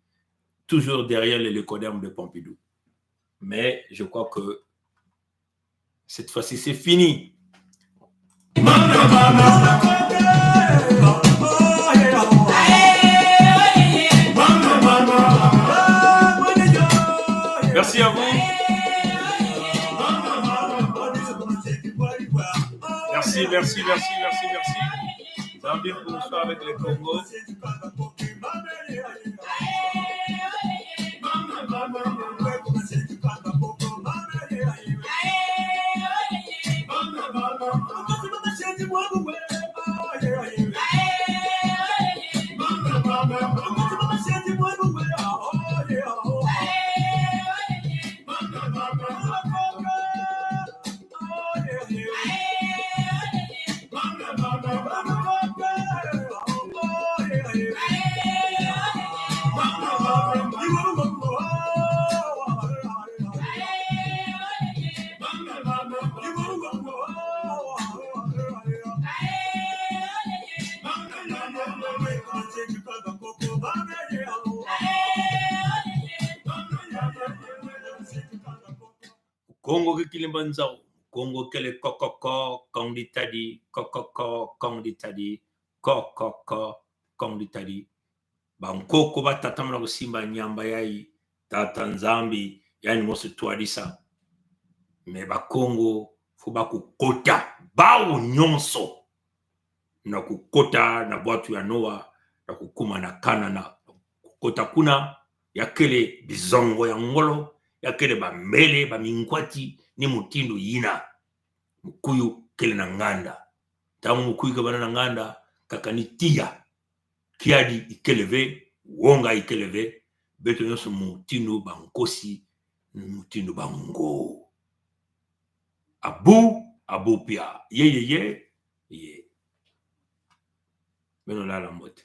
toujours derrière les lécodermes de Pompidou. Mais je crois que cette fois-ci, c'est fini. Merci à vous. Merci. Ça va bien pour nous faire avec les Congos. Congo Kilimbanzao, Congo Kele Kokoko, Kondi Tadi, Kokoko, Kondi Tadi, Kokoko, Kondi Tadi. Bankoko batatamla kusimba nyamba yai, tata nzambi, yani mosu tuadisa. Me ba Congo, fuba kukota, bao nyonso. Na kukota na bwatu ya Noa, na kukuma na Kanana. Kukota kuna, ya kele bizongo ya ngolo, yakele ba mbele ba minkwati ni mutindo yina mukuyu kele na nganda tamu mukuyu kabana na nganda kakanitia kiadi ikeleve wonga ikeleve beto nyonso mutindo bankosi mutindo bango abu pia ye beno la mbote